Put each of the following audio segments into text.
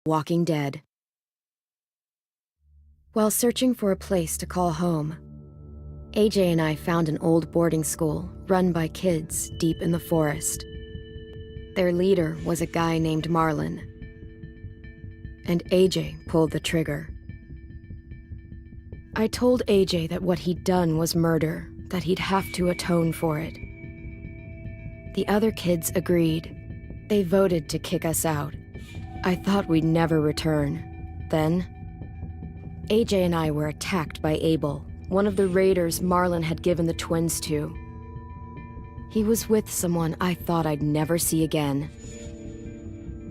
Walking Dead. While searching for a place to call home, AJ and I found an old boarding school run by kids deep in the forest. Their leader was a guy named Marlon, and AJ pulled the trigger. I told AJ that what he'd done was murder, that he'd have to atone for it. The other kids agreed. They voted to kick us out. I thought we'd never return. Then, AJ and I were attacked by Abel, one of the raiders Marlon had given the twins to. He was with someone I thought I'd never see again.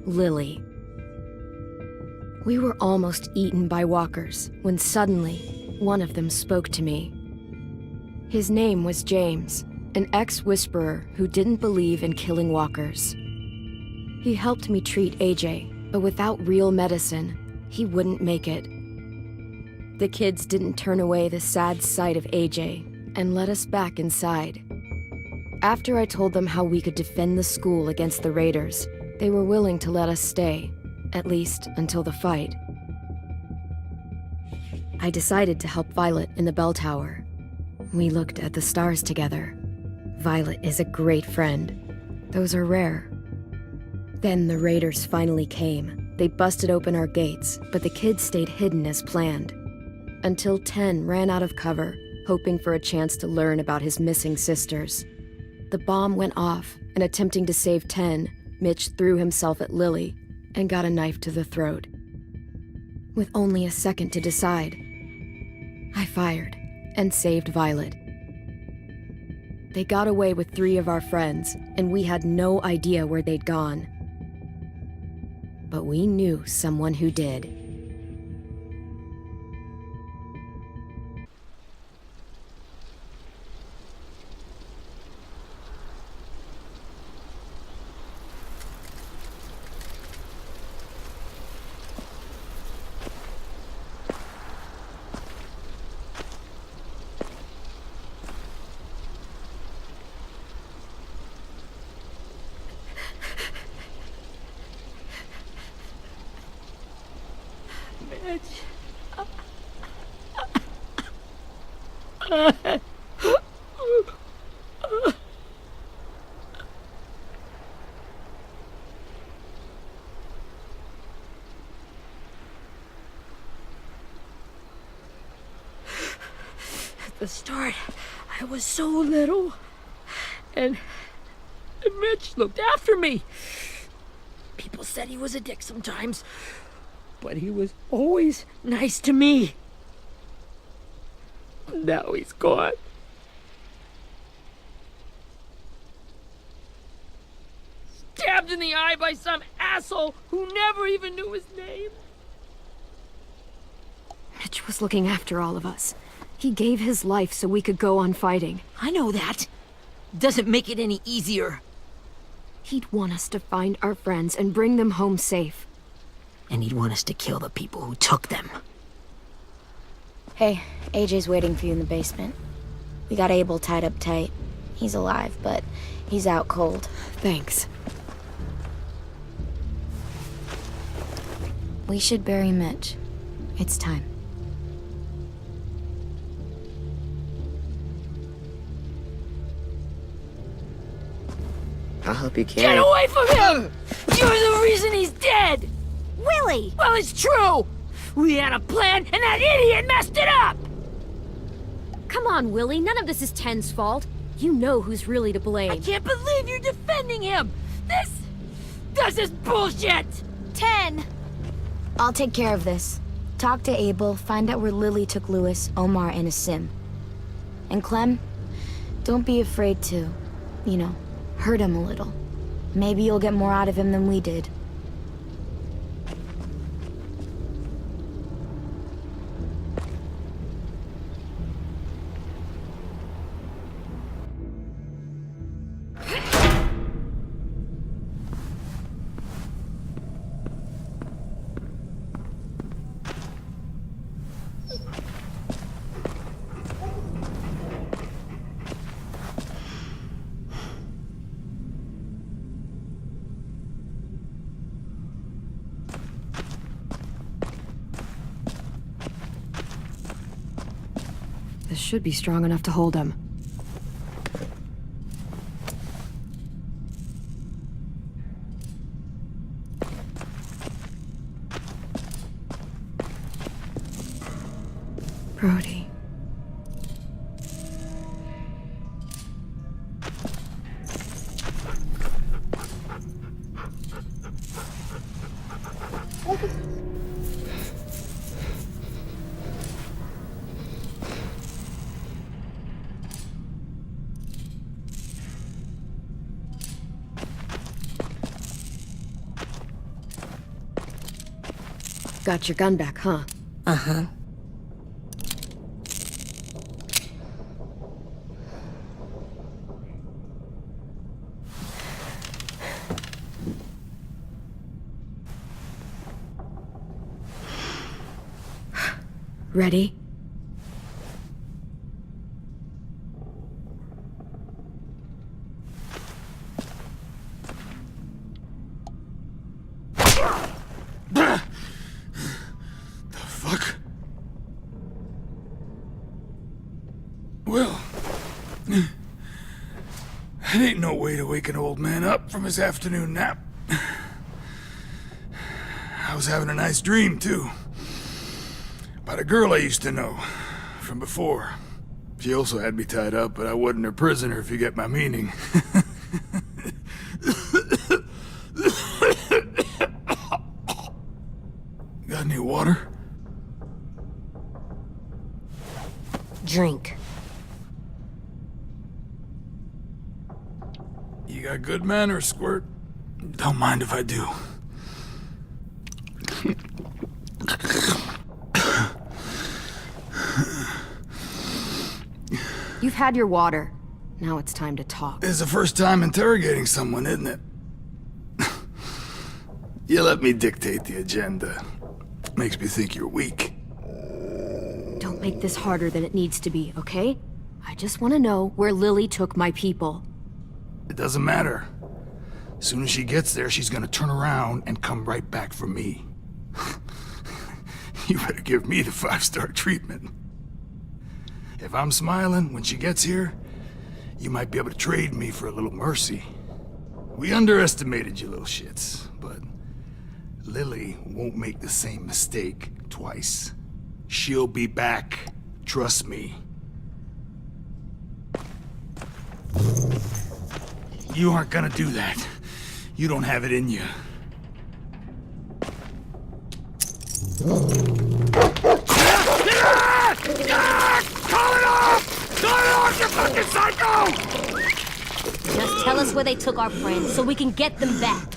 Lily. We were almost eaten by walkers when suddenly one of them spoke to me. His name was James, an ex-whisperer who didn't believe in killing walkers. He helped me treat AJ, but without real medicine, he wouldn't make it. The kids didn't turn away the sad sight of AJ and let us back inside. After I told them how we could defend the school against the raiders, they were willing to let us stay, at least until the fight. I decided to help Violet in the bell tower. We looked at the stars together. Violet is a great friend. Those are rare. Then the raiders finally came. They busted open our gates, but the kids stayed hidden as planned. Until Ten ran out of cover, hoping for a chance to learn about his missing sisters. The bomb went off, and attempting to save Ten, Mitch threw himself at Lily and got a knife to the throat. With only a second to decide, I fired and saved Violet. They got away with 3 of our friends, and we had no idea where they'd gone. But we knew someone who did. At the start, I was so little, and Mitch looked after me. People said he was a dick sometimes, but he was always nice to me. Now he's gone. Stabbed in the eye by some asshole who never even knew his name. Mitch was looking after all of us. He gave his life so we could go on fighting. I know that. Doesn't make it any easier. He'd want us to find our friends and bring them home safe. And he'd want us to kill the people who took them. Hey, AJ's waiting for you in the basement. We got Abel tied up tight. He's alive, but he's out cold. Thanks. We should bury Mitch. It's time. I'll help you carry. Get away from him! You're the reason he's dead! Willie! Well, it's true! We had a plan, and that idiot messed it up! Come on, Willie. None of this is Ten's fault. You know who's really to blame. I can't believe you're defending him! This is bullshit! 10! I'll take care of this. Talk to Abel, find out where Lily took Lewis, Omar, and Asim. And Clem, don't be afraid to, hurt him a little. Maybe you'll get more out of him than we did. This should be strong enough to hold him. Brody. Got your gun back, huh? Uh-huh. Ready? Well, that ain't no way to wake an old man up from his afternoon nap. I was having a nice dream, too. About a girl I used to know from before. She also had me tied up, but I wasn't her prisoner, if you get my meaning. Got any water? Drink. You got good manners, Squirt. Don't mind if I do. You've had your water. Now it's time to talk. It's the first time interrogating someone, isn't it? You let me dictate the agenda. Makes me think you're weak. Don't make this harder than it needs to be, okay? I just want to know where Lily took my people. It doesn't matter. As soon as she gets there, she's gonna turn around and come right back for me. You better give me the 5-star treatment. If I'm smiling when she gets here, you might be able to trade me for a little mercy. We underestimated you little shits, but Lily won't make the same mistake twice. She'll be back. Trust me. You aren't gonna do that. You don't have it in you. Call it off! Call it off, you fucking psycho! Just tell us where they took our friends so we can get them back.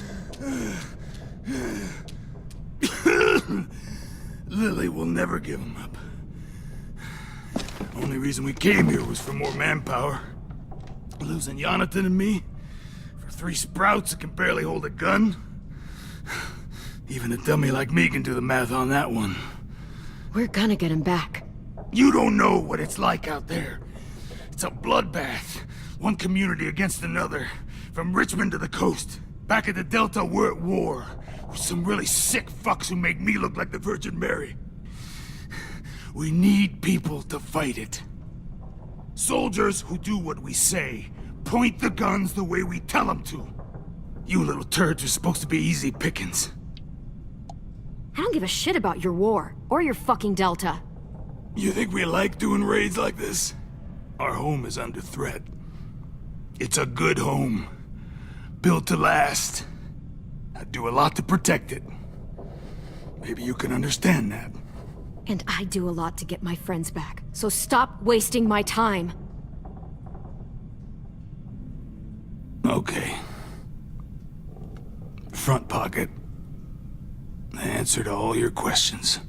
Lily will never give him up. Only reason we came here was for more manpower. Losing Jonathan and me for 3 sprouts that can barely hold a gun. Even a dummy like me can do the math on that one. We're gonna get him back. You don't know what it's like out there. It's a bloodbath. One community against another. From Richmond to the coast. Back at the Delta, we're at war. With some really sick fucks who make me look like the Virgin Mary. We need people to fight it. Soldiers who do what we say. Point the guns the way we tell them to. You little turds are supposed to be easy pickings. I don't give a shit about your war, or your fucking Delta. You think we like doing raids like this? Our home is under threat. It's a good home. Built to last. I do a lot to protect it. Maybe you can understand that. And I do a lot to get my friends back, so stop wasting my time. Okay. Front pocket. The answer to all your questions.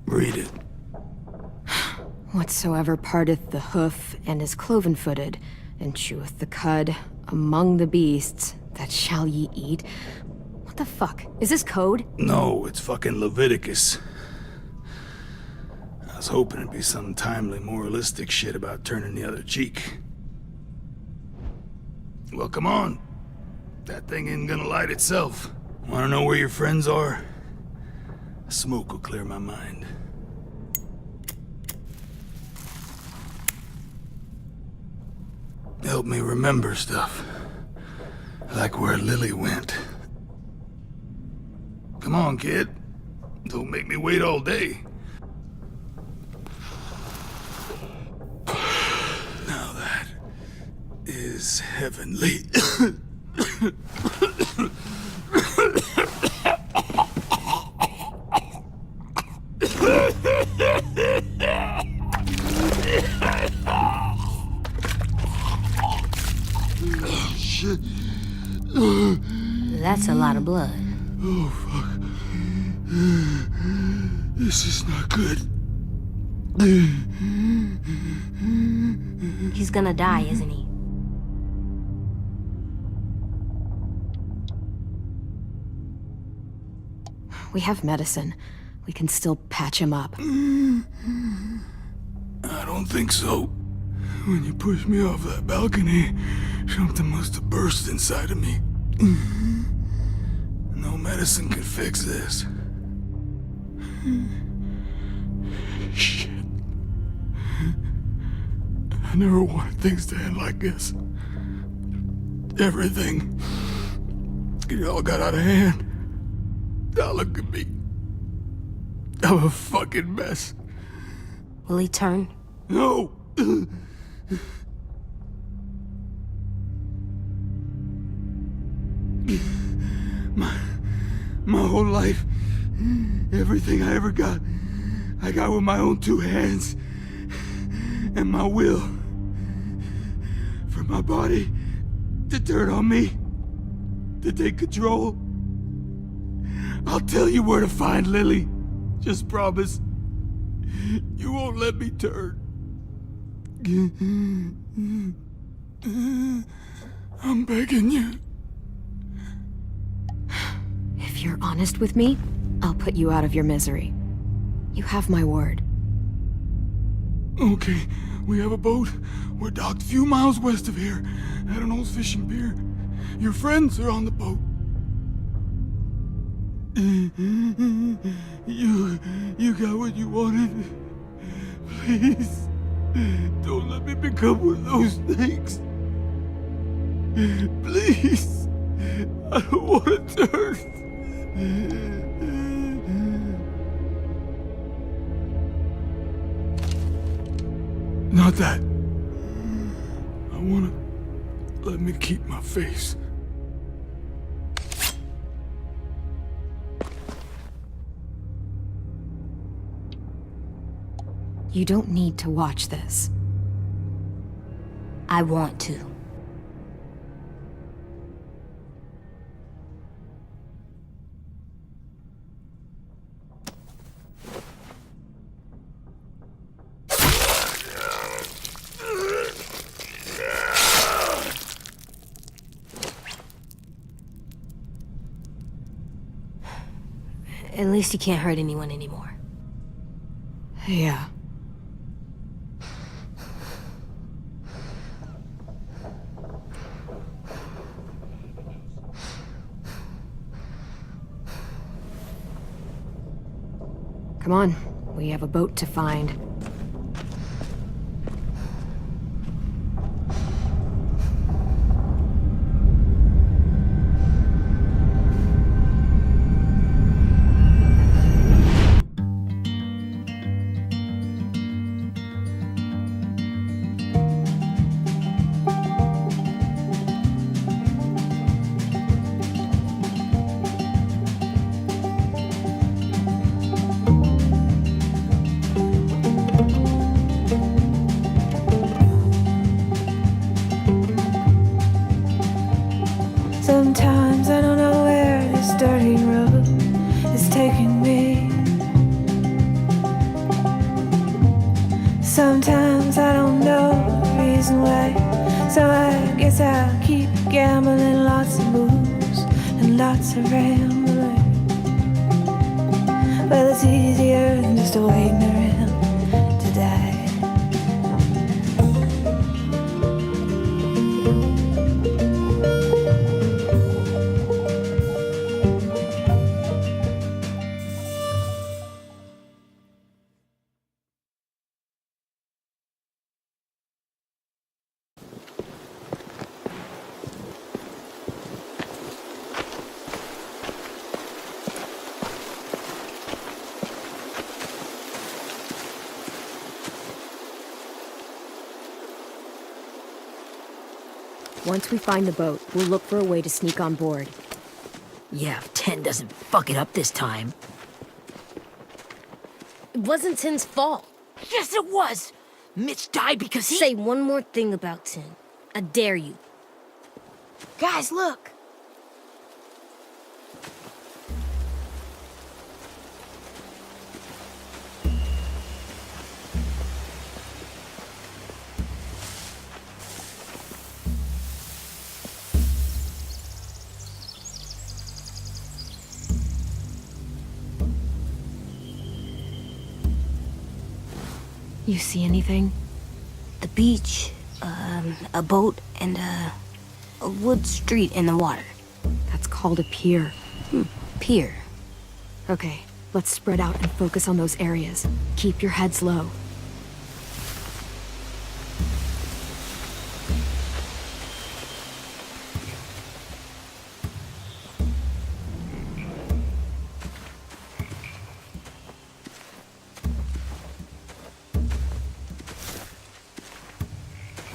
Read it. Whatsoever parteth the hoof and is cloven-footed, and cheweth the cud among the beasts, that shall ye eat. What the fuck? Is this code? No, it's fucking Leviticus. I was hoping it'd be some timely moralistic shit about turning the other cheek. Well, come on. That thing ain't gonna light itself. Wanna know where your friends are? Smoke will clear my mind. Help me remember stuff. Like where Lily went. Come on, kid. Don't make me wait all day. Now that is heavenly. Shit. That's a lot of blood. Oh, fuck. This is not good. He's gonna die, isn't he? We have medicine. We can still patch him up. I don't think so. When you pushed me off that balcony, something must have burst inside of me. No medicine could fix this. Shit. I never wanted things to end like this. Everything. It all got out of hand. Now look at me. I'm a fucking mess. Will he turn? No! My whole life, everything I ever got, I got with my own two hands and my will. For my body to turn on me, to take control. I'll tell you where to find Lily. Just promise. You won't let me turn. I'm begging you. If you're honest with me, I'll put you out of your misery. You have my word. Okay, we have a boat. We're docked a few miles west of here, at an old fishing pier. Your friends are on the boat. You got what you wanted. Please, don't let me become one of those things. Please, I don't want to turn. Not that. I wanna let me keep my face. You don't need to watch this. I want to. At least he can't hurt anyone anymore. Yeah. Come on, we have a boat to find. Sometimes I don't know where this dirty road is taking me. Sometimes I don't know the reason why. So I guess I'll keep gambling, lots of moves and lots of rambling. Well, it's easier than just waiting around to die. Once we find the boat, we'll look for a way to sneak on board. Yeah, if 10 doesn't fuck it up this time. It wasn't Tin's fault. Yes, it was! Mitch died because he— Say one more thing about Tin. I dare you. Guys, look! You see anything? The beach, a boat, and a wood street in the water. That's called a pier. Pier. Okay, let's spread out and focus on those areas. Keep your heads low.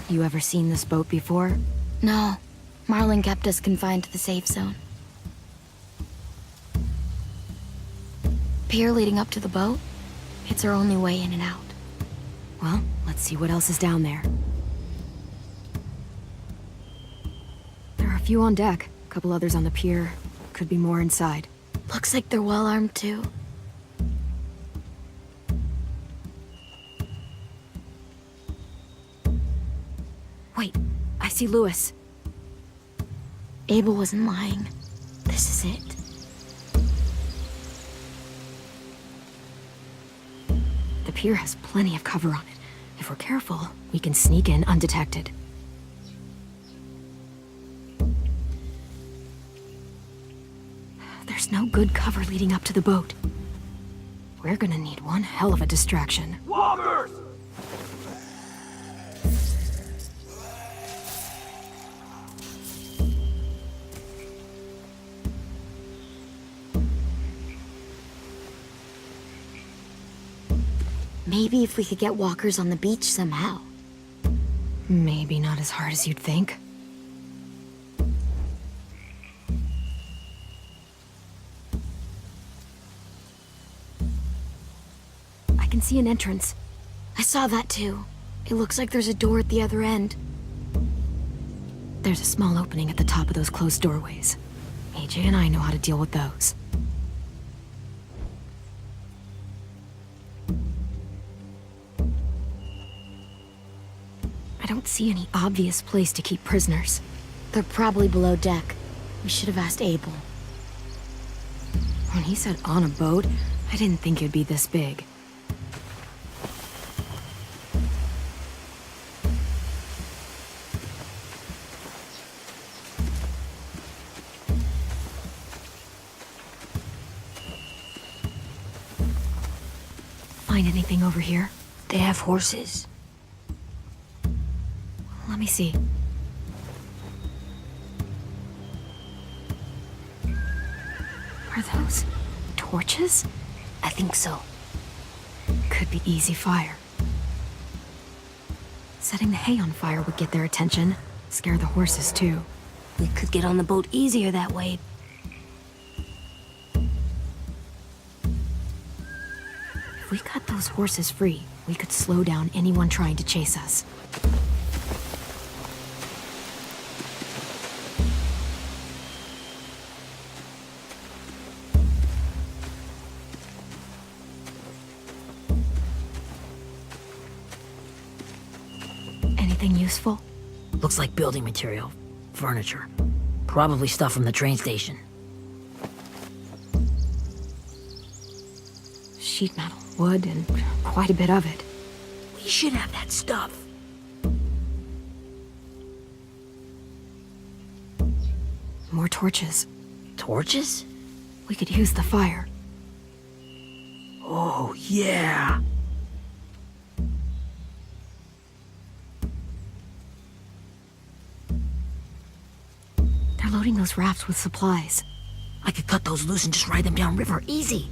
You ever seen this boat before? No, Marlin kept us confined to the safe zone. Pier leading up to the boat? It's our only way in and out. Well, let's see what else is down there. There are a few on deck, a couple others on the pier. Could be more inside. Looks like they're well armed too. Wait, I see Lewis. Abel wasn't lying. This is it. The pier has plenty of cover on it. If we're careful, we can sneak in undetected. There's no good cover leading up to the boat. We're gonna need one hell of a distraction. Walkers! Maybe if we could get walkers on the beach somehow. Maybe not as hard as you'd think. I can see an entrance. I saw that too. It looks like there's a door at the other end. There's a small opening at the top of those closed doorways. AJ and I know how to deal with those. I don't see any obvious place to keep prisoners. They're probably below deck. We should have asked Abel. When he said on a boat, I didn't think it'd be this big. Find anything over here? They have horses. Let me see. Are those torches? I think so. Could be easy fire. Setting the hay on fire would get their attention. Scare the horses, too. We could get on the boat easier that way. If we cut those horses free, we could slow down anyone trying to chase us. Anything useful? Looks like building material. Furniture. Probably stuff from the train station. Sheet metal, wood, and quite a bit of it. We should have that stuff. More torches. Torches? We could use the fire. Oh, yeah. They're loading those rafts with supplies. I could cut those loose and just ride them downriver. Easy.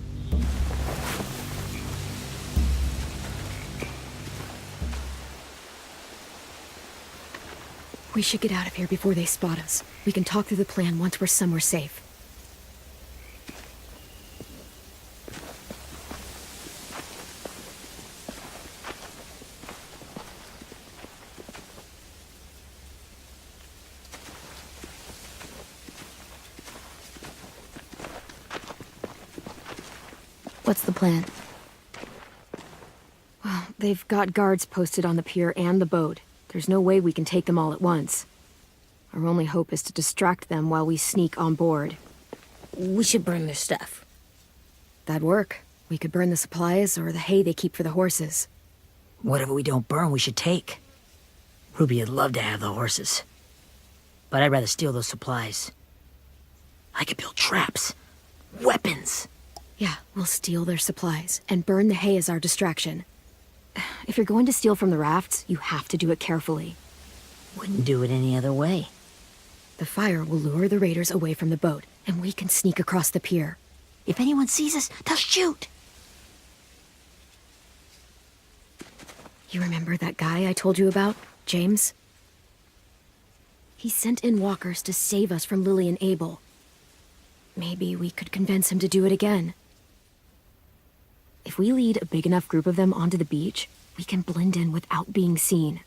We should get out of here before they spot us. We can talk through the plan once we're somewhere safe. What's the plan? Well, they've got guards posted on the pier and the boat. There's no way we can take them all at once. Our only hope is to distract them while we sneak on board. We should burn their stuff. That'd work. We could burn the supplies or the hay they keep for the horses. Whatever we don't burn, we should take. Ruby would love to have the horses. But I'd rather steal those supplies. I could build traps. Weapons. Yeah, we'll steal their supplies and burn the hay as our distraction. If you're going to steal from the rafts, you have to do it carefully. Wouldn't do it any other way. The fire will lure the raiders away from the boat, and we can sneak across the pier. If anyone sees us, they'll shoot. You remember that guy I told you about, James? He sent in walkers to save us from Lily and Abel. Maybe we could convince him to do it again. If we lead a big enough group of them onto the beach, we can blend in without being seen.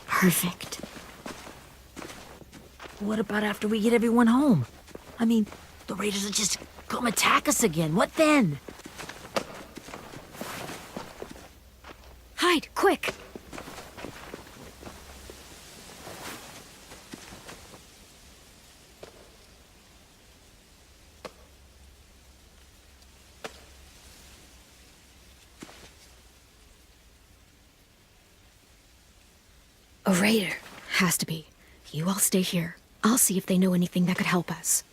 Perfect. What about after we get everyone home? I mean, the raiders will just come attack us again. What then? Hide, quick! A raider. Has to be. You all stay here. I'll see if they know anything that could help us.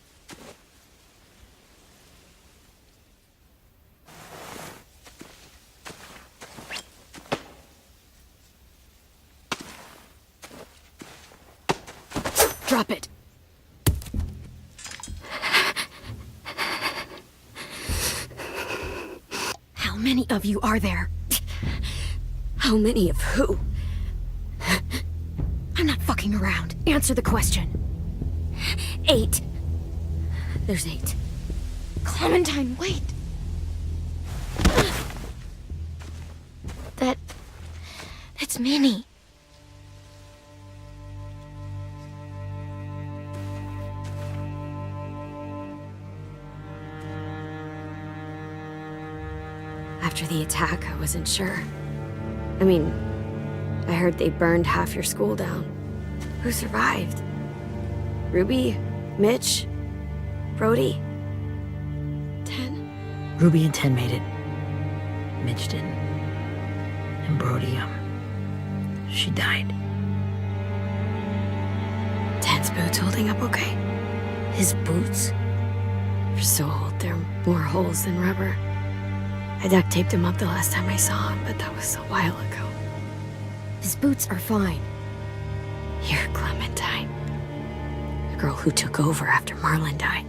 Drop it. How many of you are there? How many of who? I'm not fucking around. Answer the question. 8. There's 8. Clementine, wait! That's Minnie. After the attack, I wasn't sure. I mean, I heard they burned half your school down. Who survived? Ruby? Mitch? Brody? 10? Ruby and 10 made it. Mitch didn't. And Brody, she died. 10's boots holding up okay? His boots? They're so old, there are more holes than rubber. I duct taped him up the last time I saw him, but that was a while ago. His boots are fine. You're Clementine. The girl who took over after Marlon died.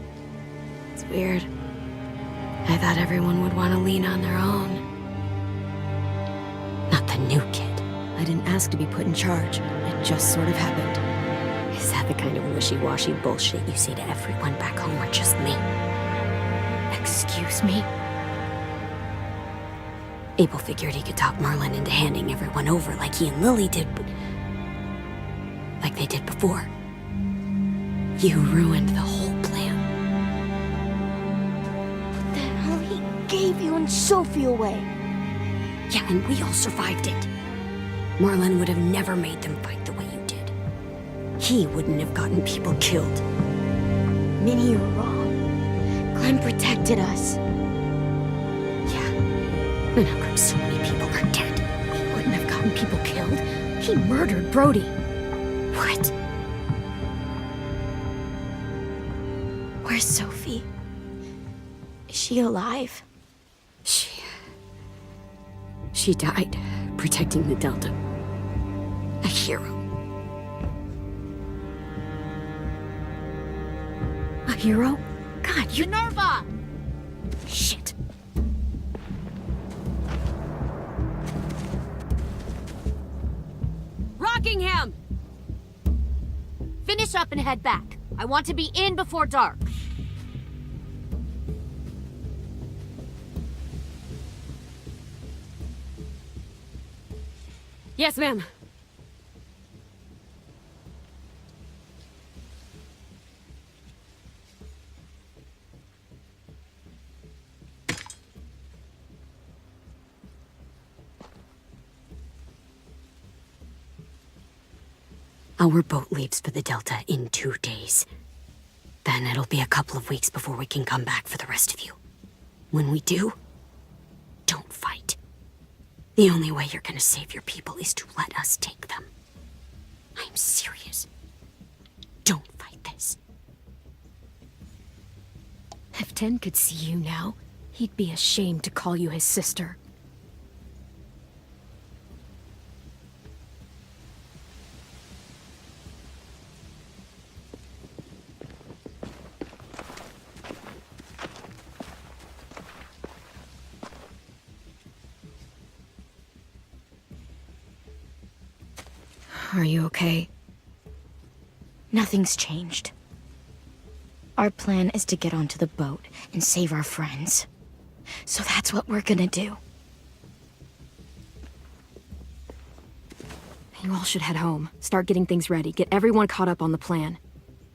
It's weird. I thought everyone would want to lean on their own. Not the new kid. I didn't ask to be put in charge. It just sort of happened. Is that the kind of wishy-washy bullshit you say to everyone back home or just me? Excuse me? Abel figured he could talk Marlon into handing everyone over like he and Lily did, but... like they did before. You ruined the whole plan. What the hell? He gave you and Sophie away. Yeah, and we all survived it. Marlon would have never made them fight the way you did. He wouldn't have gotten people killed. Minnie, you're wrong. Clem protected us. And how come so many people are dead? He wouldn't have gotten people killed. He murdered Brody. What? Where's Sophie? Is she alive? She died protecting the Delta. A hero. A hero? God, you... Minerva! Shit. blocking him! Finish up and head back. I want to be in before dark. Yes, ma'am. Our boat leaves for the Delta in 2 days. Then it'll be a couple of weeks before we can come back for the rest of you. When we do, don't fight. The only way you're gonna save your people is to let us take them. I'm serious. Don't fight this. If Tin could see you now, he'd be ashamed to call you his sister. Are you okay? Nothing's changed. Our plan is to get onto the boat and save our friends. So that's what we're gonna do. You all should head home. Start getting things ready. Get everyone caught up on the plan.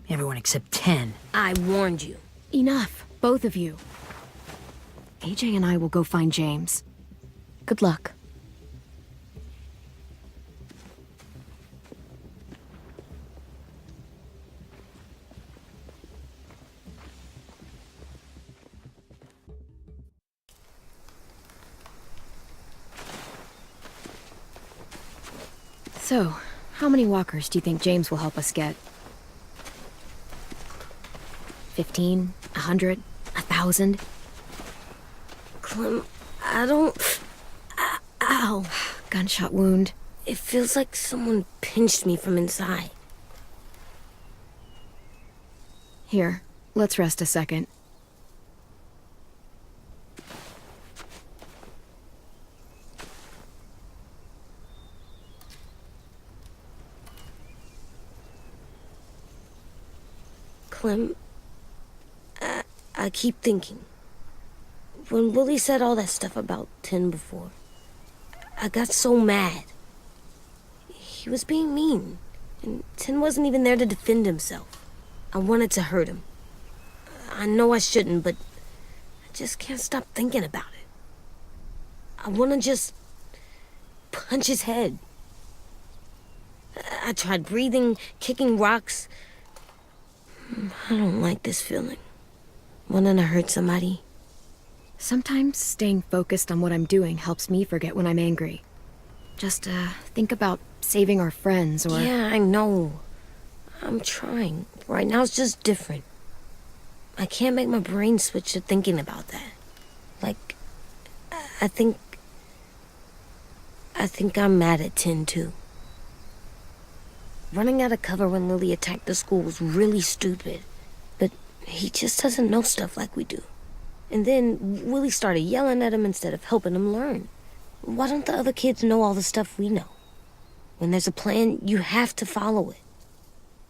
Everyone except 10. I warned you. Enough, both of you. AJ and I will go find James. Good luck. So, how many walkers do you think James will help us get? 15? 100? 1,000? Clem, I don't... Ow. Gunshot wound. It feels like someone pinched me from inside. Here, let's rest a second. Clem, I keep thinking. When Willie said all that stuff about Tin before, I got so mad. He was being mean, and Tin wasn't even there to defend himself. I wanted to hurt him. I know I shouldn't, but I just can't stop thinking about it. I want to just punch his head. I tried breathing, kicking rocks. I don't like this feeling. Wanting to hurt somebody. Sometimes staying focused on what I'm doing helps me forget when I'm angry. Just, think about saving our friends or... Yeah, I know. I'm trying. Right now it's just different. I can't make my brain switch to thinking about that. Like, I think I'm mad at Tin, too. Running out of cover when Lily attacked the school was really stupid. But he just doesn't know stuff like we do. And then Willie started yelling at him instead of helping him learn. Why don't the other kids know all the stuff we know? When there's a plan, you have to follow it.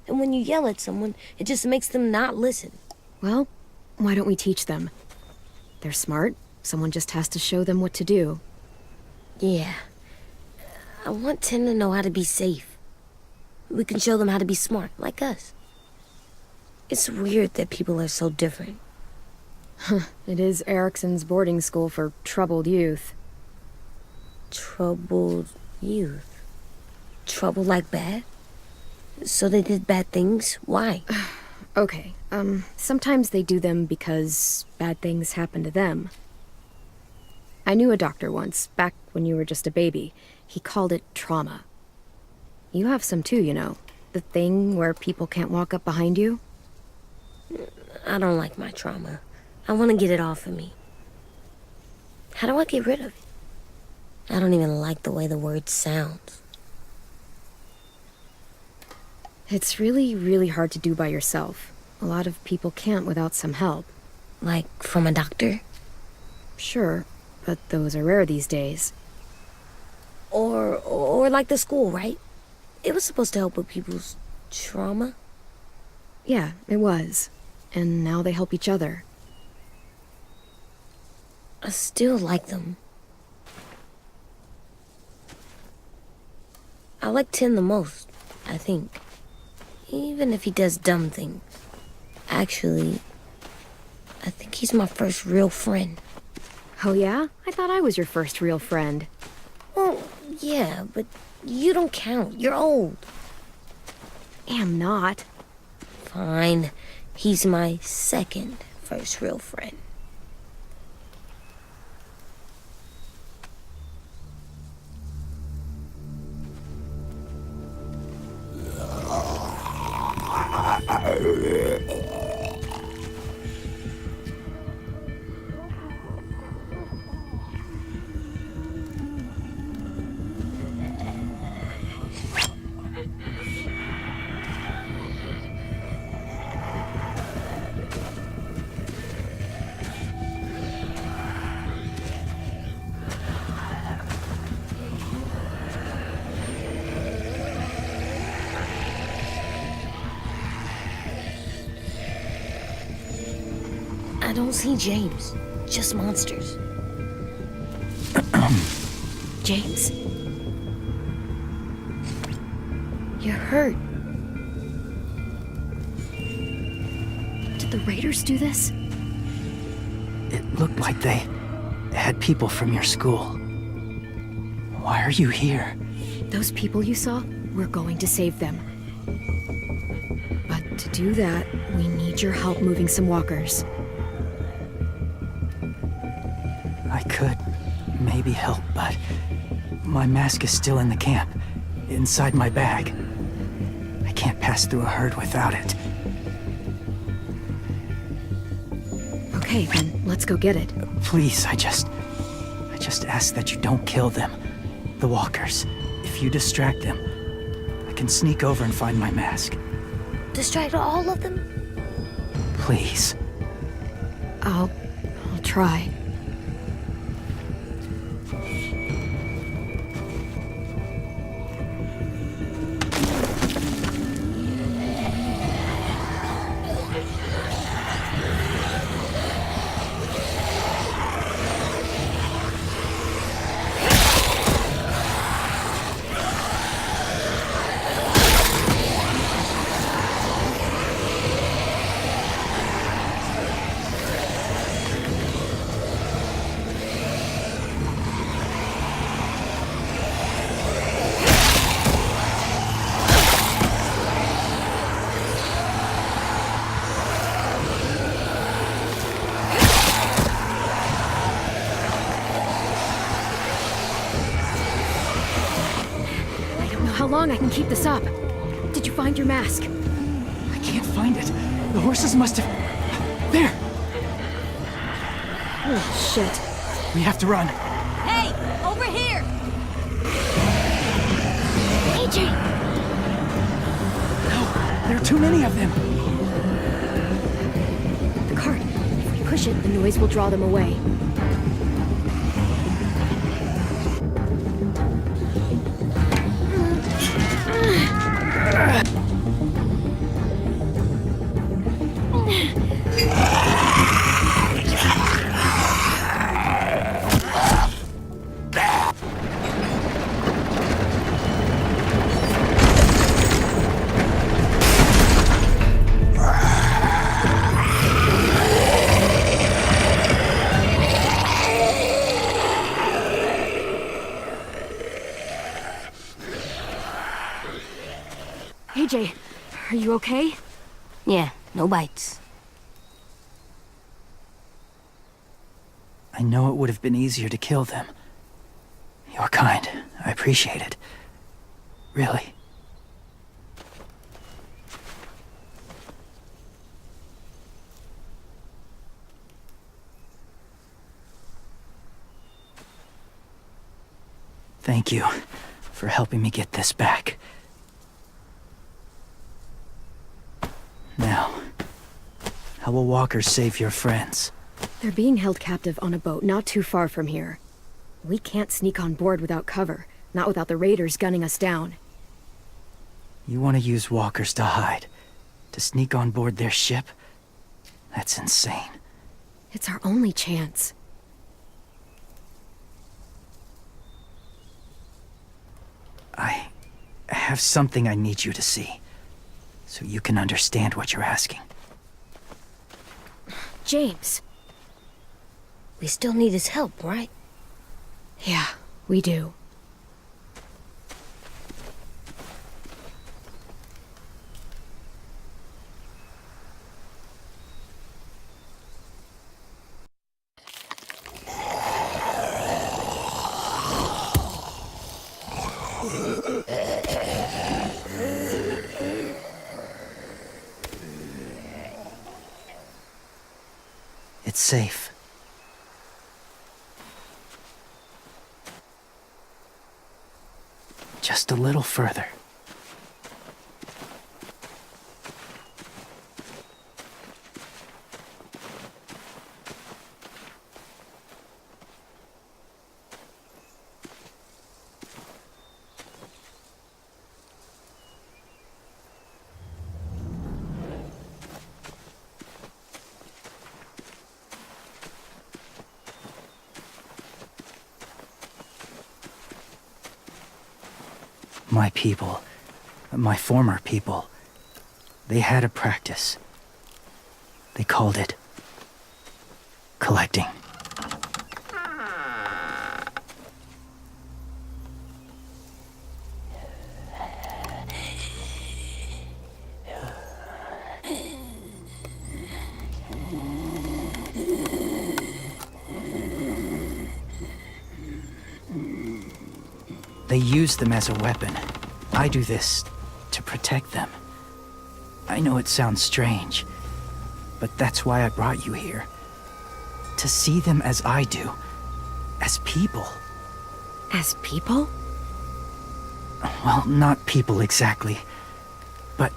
And when you yell at someone, it just makes them not listen. Well, why don't we teach them? They're smart. Someone just has to show them what to do. Yeah. I want Tin to know how to be safe. We can show them how to be smart, like us. It's weird that people are so different. It is Erickson's boarding school for troubled youth. Troubled youth? Trouble like bad? So they did bad things? Why? Okay, sometimes they do them because bad things happen to them. I knew a doctor once, back when you were just a baby. He called it trauma. You have some too, you know. The thing where people can't walk up behind you. I don't like my trauma. I want to get it off of me. How do I get rid of it? I don't even like the way the word sounds. It's really, really hard to do by yourself. A lot of people can't without some help. Like from a doctor? Sure, but those are rare these days. Or like the school, right? It was supposed to help with people's trauma. Yeah, it was. And now they help each other. I still like them. I like Tin the most, I think. Even if he does dumb things. Actually, I think he's my first real friend. Oh yeah? I thought I was your first real friend. Well, yeah, but you don't count. You're old. Am not. Fine. He's my second first real friend. I don't see James. Just monsters. James? You're hurt. Did the Raiders do this? It looked like they had people from your school. Why are you here? Those people you saw, we're going to save them. But to do that, we need your help moving some walkers. I could maybe help, but my mask is still in the camp, inside my bag. I can't pass through a herd without it. Okay, then let's go get it. Please, I just ask that you don't kill them. The walkers. If you distract them, I can sneak over and find my mask. Distract all of them? Please. I'll try. How long I can keep this up? Did you find your mask? I can't find it. The horses must have... There! Oh, shit. We have to run. Hey, over here! AJ! No, there are too many of them. The cart. If we push it, the noise will draw them away. AJ, are you okay? Yeah, no bites. I know it would have been easier to kill them. You're kind. I appreciate it. Really. Thank you for helping me get this back. Now, how will walkers save your friends? They're being held captive on a boat not too far from here. We can't sneak on board without cover, not without the raiders gunning us down. You want to use walkers to hide? To sneak on board their ship? That's insane. It's our only chance. I have something I need you to see, so you can understand what you're asking. James. We still need his help, right? Yeah, we do. It's safe. Just a little further. My people, my former people, they had a practice. They called it collecting. They use them as a weapon. I do this to protect them. I know it sounds strange, but that's why I brought you here. To see them as I do. As people. As people? Well, not people exactly, but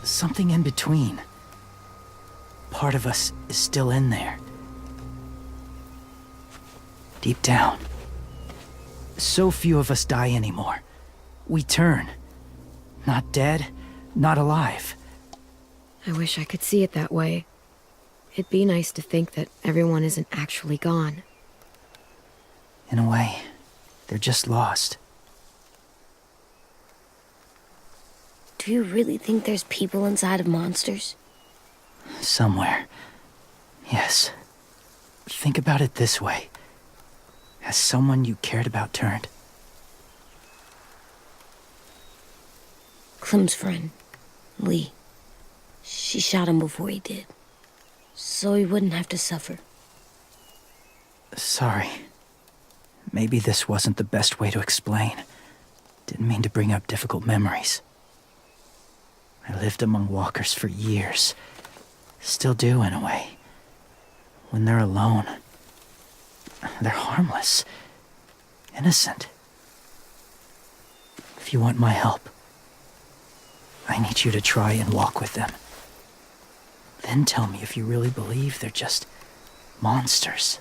something in between. Part of us is still in there. Deep down. So few of us die anymore. We turn. Not dead, not alive. I wish I could see it that way. It'd be nice to think that everyone isn't actually gone. In a way, they're just lost. Do you really think there's people inside of monsters? Somewhere. Yes. Think about it this way. Has someone you cared about turned? Clem's friend, Lee. She shot him before he did. So he wouldn't have to suffer. Sorry. Maybe this wasn't the best way to explain. Didn't mean to bring up difficult memories. I lived among walkers for years. Still do, in a way. When they're alone, they're harmless. Innocent. If you want my help, I need you to try and walk with them. Then tell me if you really believe they're just monsters.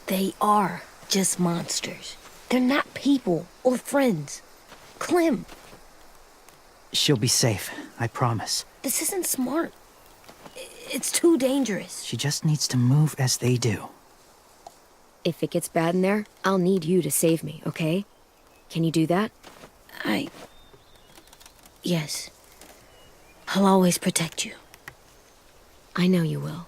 They are just monsters. They're not people or friends. Clem, She'll be safe, I promise. this isn't smart. It's too dangerous. She just needs to move as they do. If it gets bad in there, I'll need you to save me, okay? Can you do that? Yes. I'll always protect you. I know you will.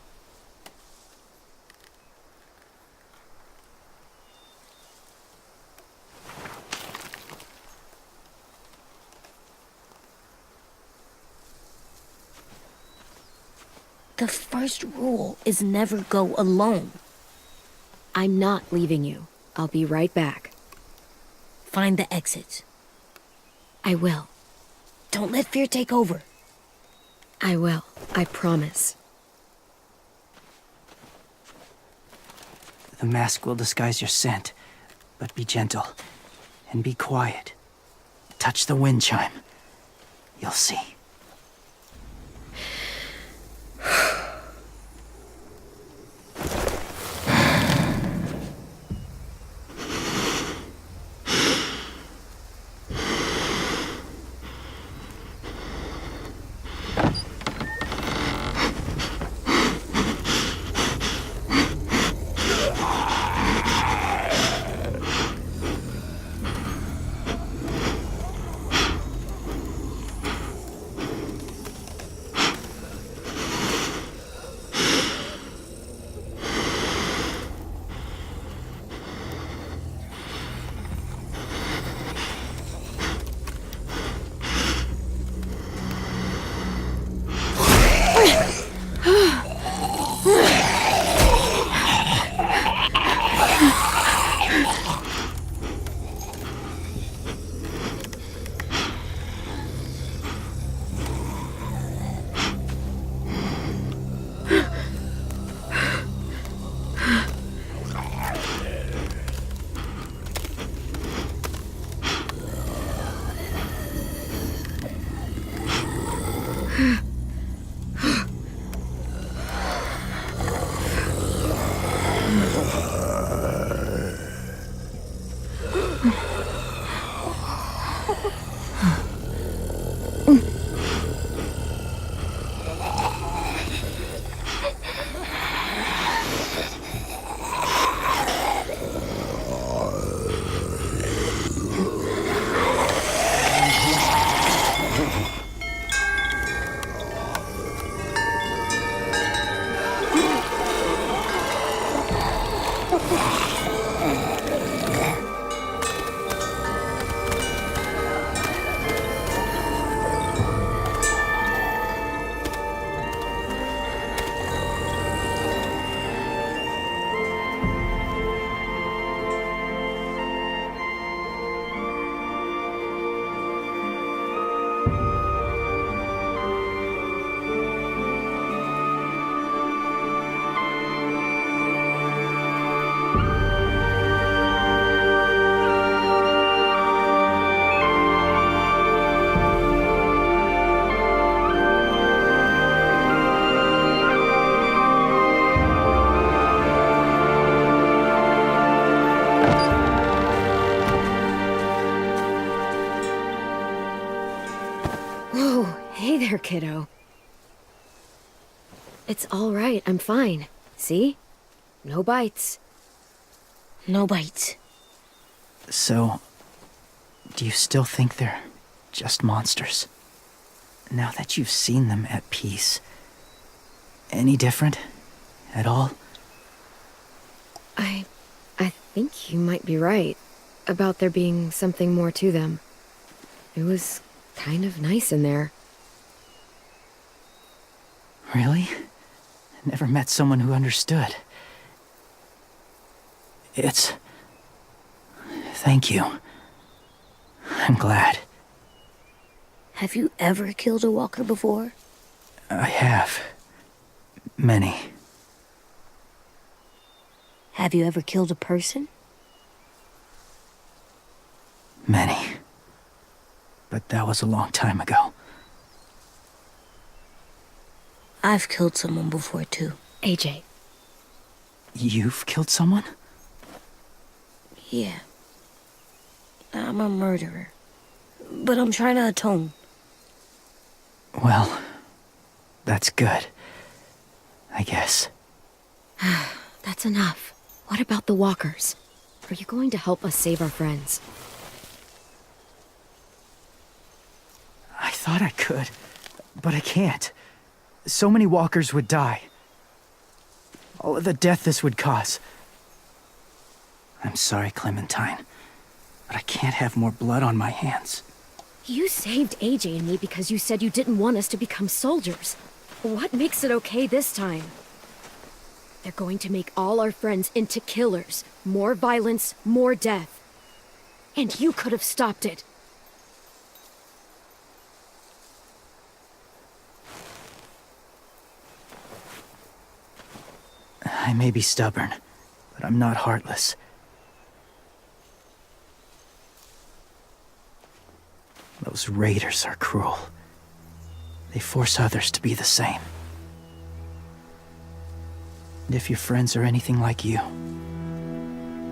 The first rule is never go alone. I'm not leaving you. I'll be right back. Find the exits. I will. Don't let fear take over. I will. I promise. The mask will disguise your scent, but be gentle and be quiet. Touch the wind chime. You'll see. Whoa, hey there, kiddo. It's all right, I'm fine. See? No bites. No bites. So, do you still think they're just monsters? Now that you've seen them at peace, any different at all? I think you might be right about there being something more to them. It was kind of nice in there. Really? I never met someone who understood. Thank you. I'm glad. Have you ever killed a walker before? I have. Many. Have you ever killed a person? Many. But that was a long time ago. I've killed someone before, too. AJ. You've killed someone? Yeah. I'm a murderer. But I'm trying to atone. Well, that's good. I guess. That's enough. What about the walkers? Are you going to help us save our friends? I thought I could, but I can't. So many walkers would die. All of the death this would cause. I'm sorry, Clementine, but I can't have more blood on my hands. You saved AJ and me because you said you didn't want us to become soldiers. What makes it okay this time? They're going to make all our friends into killers. More violence, more death. And you could have stopped it. I may be stubborn, but I'm not heartless. Those raiders are cruel. They force others to be the same. And if your friends are anything like you,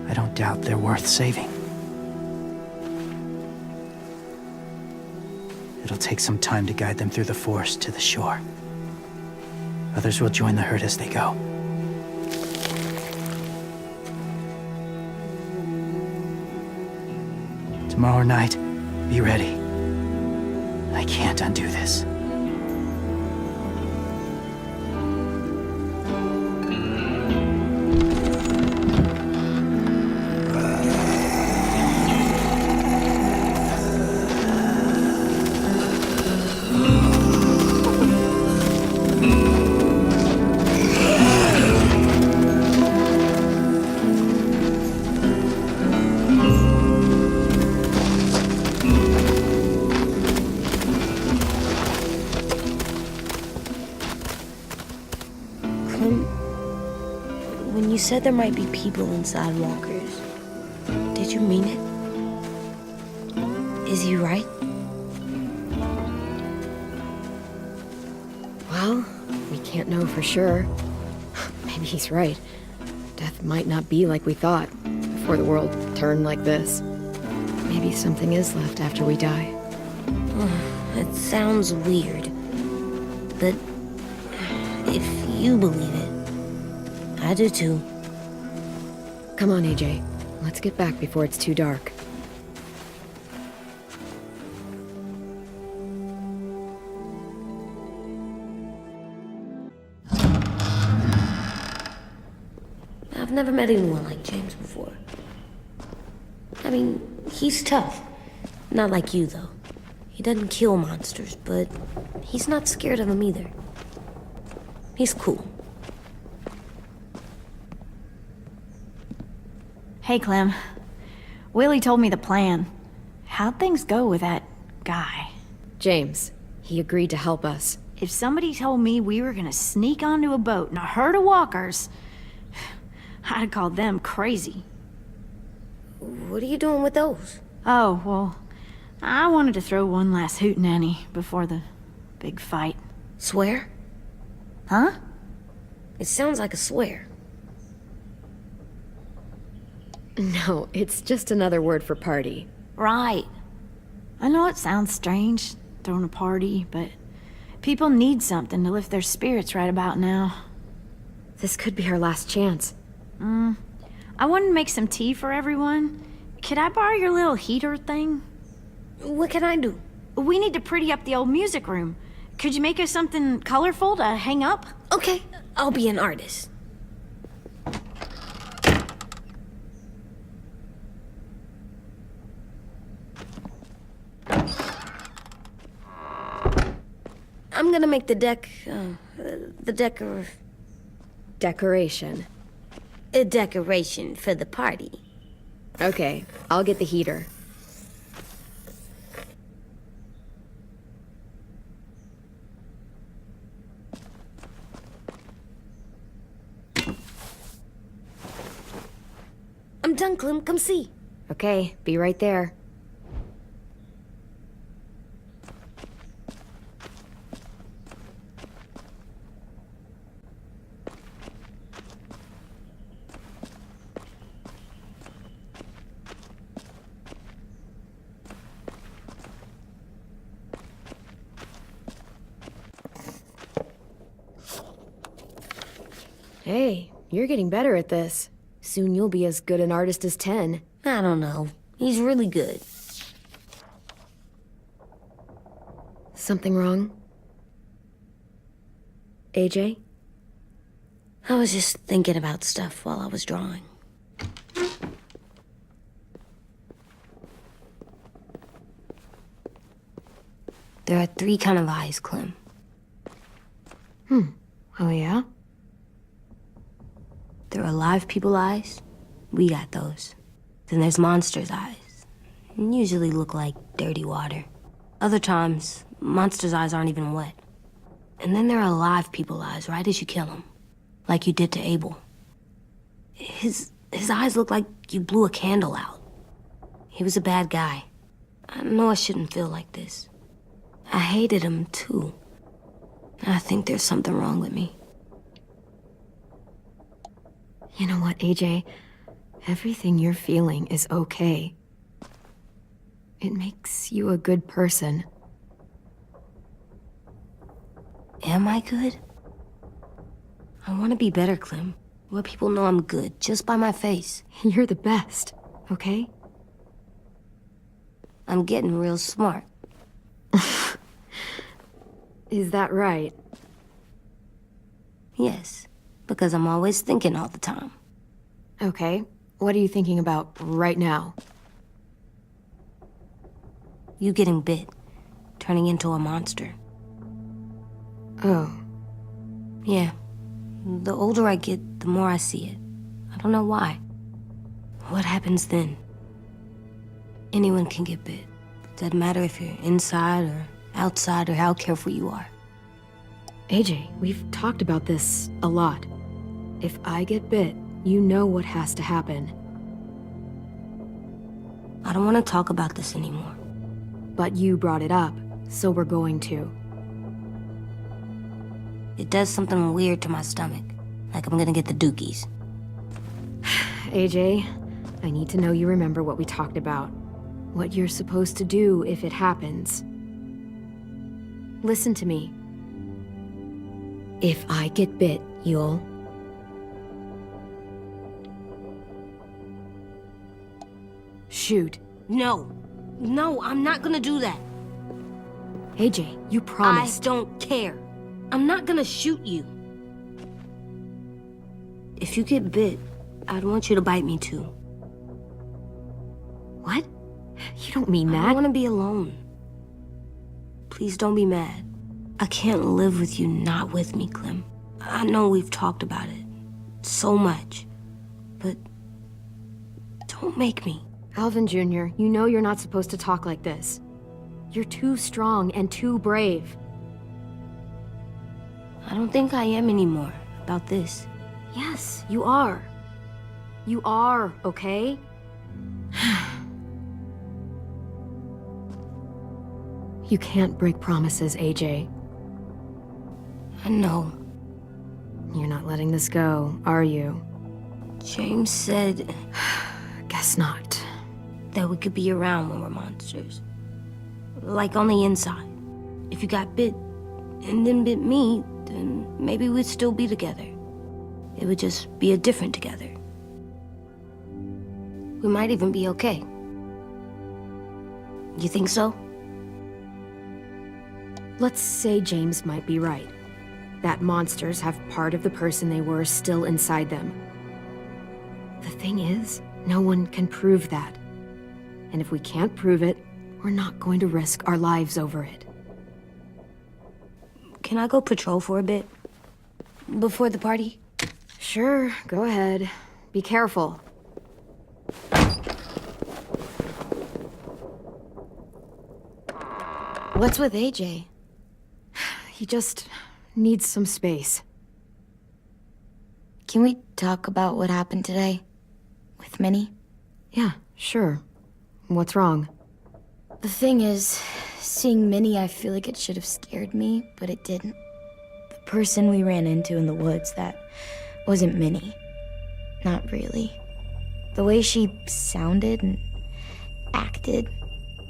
I don't doubt they're worth saving. It'll take some time to guide them through the forest to the shore. Others will join the herd as they go. Tomorrow night, be ready. I can't undo this. When you said there might be people inside walkers, did you mean it? Is he right? Well, we can't know for sure. Maybe he's right. Death might not be like we thought before the world turned like this. Maybe something is left after we die. It sounds weird, but if you believe it, I do too. Come on, AJ. Let's get back before it's too dark. I've never met anyone like James before. I mean, he's tough. Not like you, though. He doesn't kill monsters, but he's not scared of them either. He's cool. Hey, Clem. Willie told me the plan. How'd things go with that guy? James, he agreed to help us. If somebody told me we were gonna sneak onto a boat in a herd of walkers, I'd call them crazy. What are you doing with those? Oh, well, I wanted to throw one last hootenanny before the big fight. Swear? Huh? It sounds like a swear. No, it's just another word for party. Right. I know it sounds strange throwing a party, but people need something to lift their spirits right about now. This could be our last chance. I wanted to make some tea for everyone. Could I borrow your little heater thing? What can I do? We need to pretty up the old music room. Could you make us something colorful to hang up? Okay, I'll be an artist. I'm gonna make the Decoration. a decoration for the party. Okay, I'll get the heater. I'm done, Clem. Come see. Okay, be right there. Hey, you're getting better at this. Soon you'll be as good an artist as 10. I don't know. He's really good. Something wrong? AJ? I was just thinking about stuff while I was drawing. There are 3 kind of eyes, Clem. Oh, yeah? There are live people eyes. We got those. Then there's monsters' eyes. Usually look like dirty water. Other times, monsters' eyes aren't even wet. And then there are live people eyes right as you kill him. Like you did to Abel. His eyes look like you blew a candle out. He was a bad guy. I know I shouldn't feel like this. I hated him too. I think there's something wrong with me. You know what, AJ? Everything you're feeling is okay. It makes you a good person. Am I good? I want to be better, Clem. Let people know I'm good, just by my face. You're the best, okay? I'm getting real smart. Is that right? Yes, because I'm always thinking all the time. Okay. What are you thinking about right now? You getting bit, turning into a monster. Oh. Yeah. The older I get, the more I see it. I don't know why. What happens then? Anyone can get bit. Doesn't matter if you're inside or outside or how careful you are. AJ, we've talked about this a lot. If I get bit, you know what has to happen. I don't want to talk about this anymore. But you brought it up, so we're going to. It does something weird to my stomach. Like I'm gonna get the dookies. AJ, I need to know you remember what we talked about. What you're supposed to do if it happens. Listen to me. If I get bit, you'll... shoot. No. No, I'm not gonna do that. AJ, you promised. I don't care. I'm not gonna shoot you. If you get bit, I'd want you to bite me too. What? You don't mean I that. want to be alone. Please don't be mad. I can't live with you not with me, Clem. I know we've talked about it so much, but don't make me. Alvin Jr., you know you're not supposed to talk like this. You're too strong and too brave. I don't think I am anymore about this. Yes, you are. You are, okay? You can't break promises, AJ. I know. You're not letting this go, are you? James said Guess not. that we could be around when we're monsters. Like on the inside. if you got bit and then bit me, then maybe we'd still be together. It would just be a different together. We might even be okay. You think so? Let's say James might be right. That monsters have part of the person they were still inside them. The thing is, no one can prove that. And if we can't prove it, we're not going to risk our lives over it. Can I go patrol for a bit? Before the party? Sure, go ahead. Be careful. What's with AJ? He just needs some space. Can we talk about what happened today? With Minnie? Yeah, sure. What's wrong? The thing is, seeing Minnie, I feel like it should have scared me, but it didn't. The person we ran into in the woods, that wasn't Minnie. Not really. The way she sounded and acted,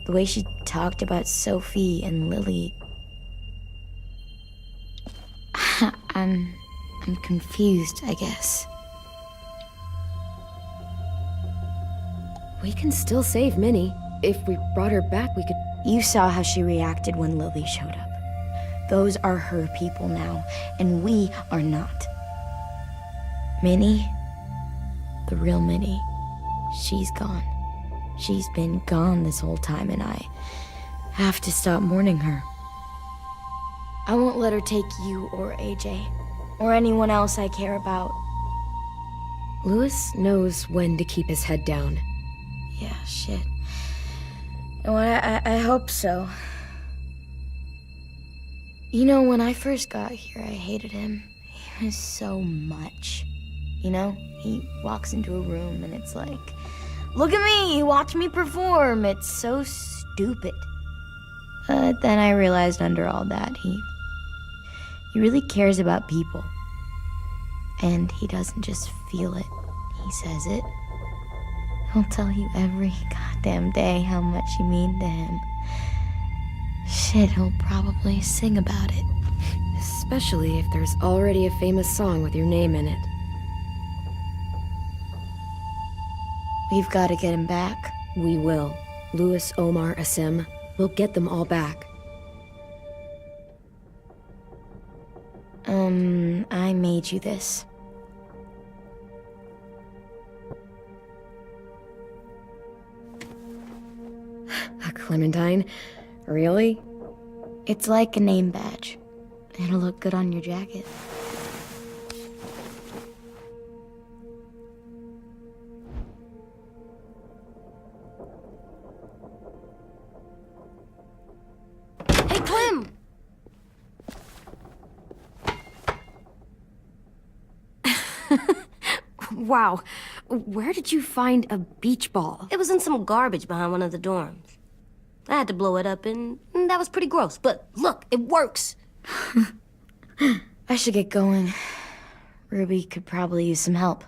the way she talked about Sophie and Lily. I'm confused, I guess. We can still save Minnie. If we brought her back, we could... You saw how she reacted when Lily showed up. Those are her people now, and we are not. Minnie, the real Minnie, she's gone. She's been gone this whole time, and I have to stop mourning her. I won't let her take you or AJ, or anyone else I care about. Louis knows when to keep his head down. Yeah, shit. Well, I hope so. You know, when I first got here, I hated him. He was so much. You know, he walks into a room and it's like, look at me, watch me perform. It's so stupid. But then I realized under all that, he really cares about people. And he doesn't just feel it, he says it. He'll tell you every goddamn day how much you mean to him. Shit, he'll probably sing about it. Especially if there's already a famous song with your name in it. We've got to get him back. We will. Louis, Omar, Asim. We'll get them all back. I made you this. A Clementine? Really? It's like a name badge. It'll look good on your jacket. Hey, Clem! Wow. Where did you find a beach ball? It was in some garbage behind one of the dorms. I had to blow it up, and that was pretty gross. But look, it works. I should get going. Ruby could probably use some help.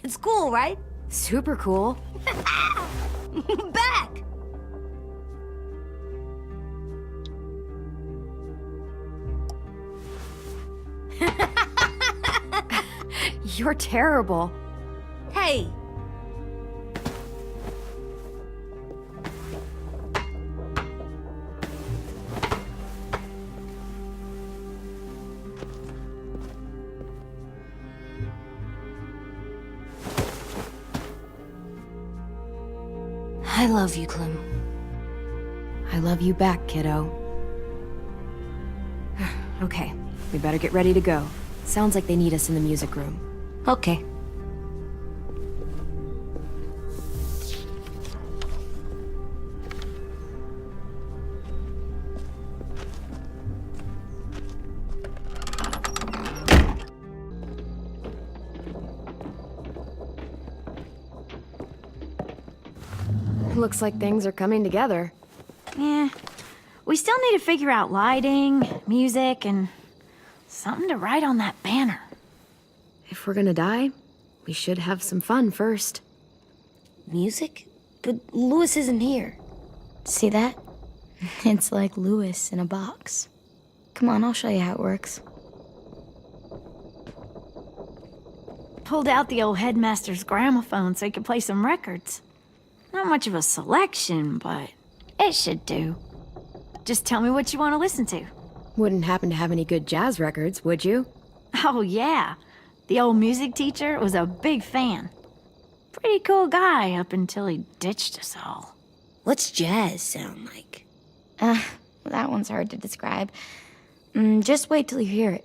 It's cool, right? Super cool. Back! You're terrible. Hey! I love you, Clem. I love you back, kiddo. Okay, we better get ready to go. Sounds like they need us in the music room. Okay. Looks like things are coming together. Yeah. We still need to figure out lighting, music, and something to write on that banner. If we're gonna die, we should have some fun first. Music? But Louis isn't here. See that? It's like Louis in a box. Come on, I'll show you how it works. Pulled out the old headmaster's gramophone so he could play some records. Not much of a selection, but it should do. Just tell me what you want to listen to. Wouldn't happen to have any good jazz records, would you? Oh, yeah. The old music teacher was a big fan. Pretty cool guy up until he ditched us all. What's jazz sound like? That one's hard to describe. Just wait till you hear it.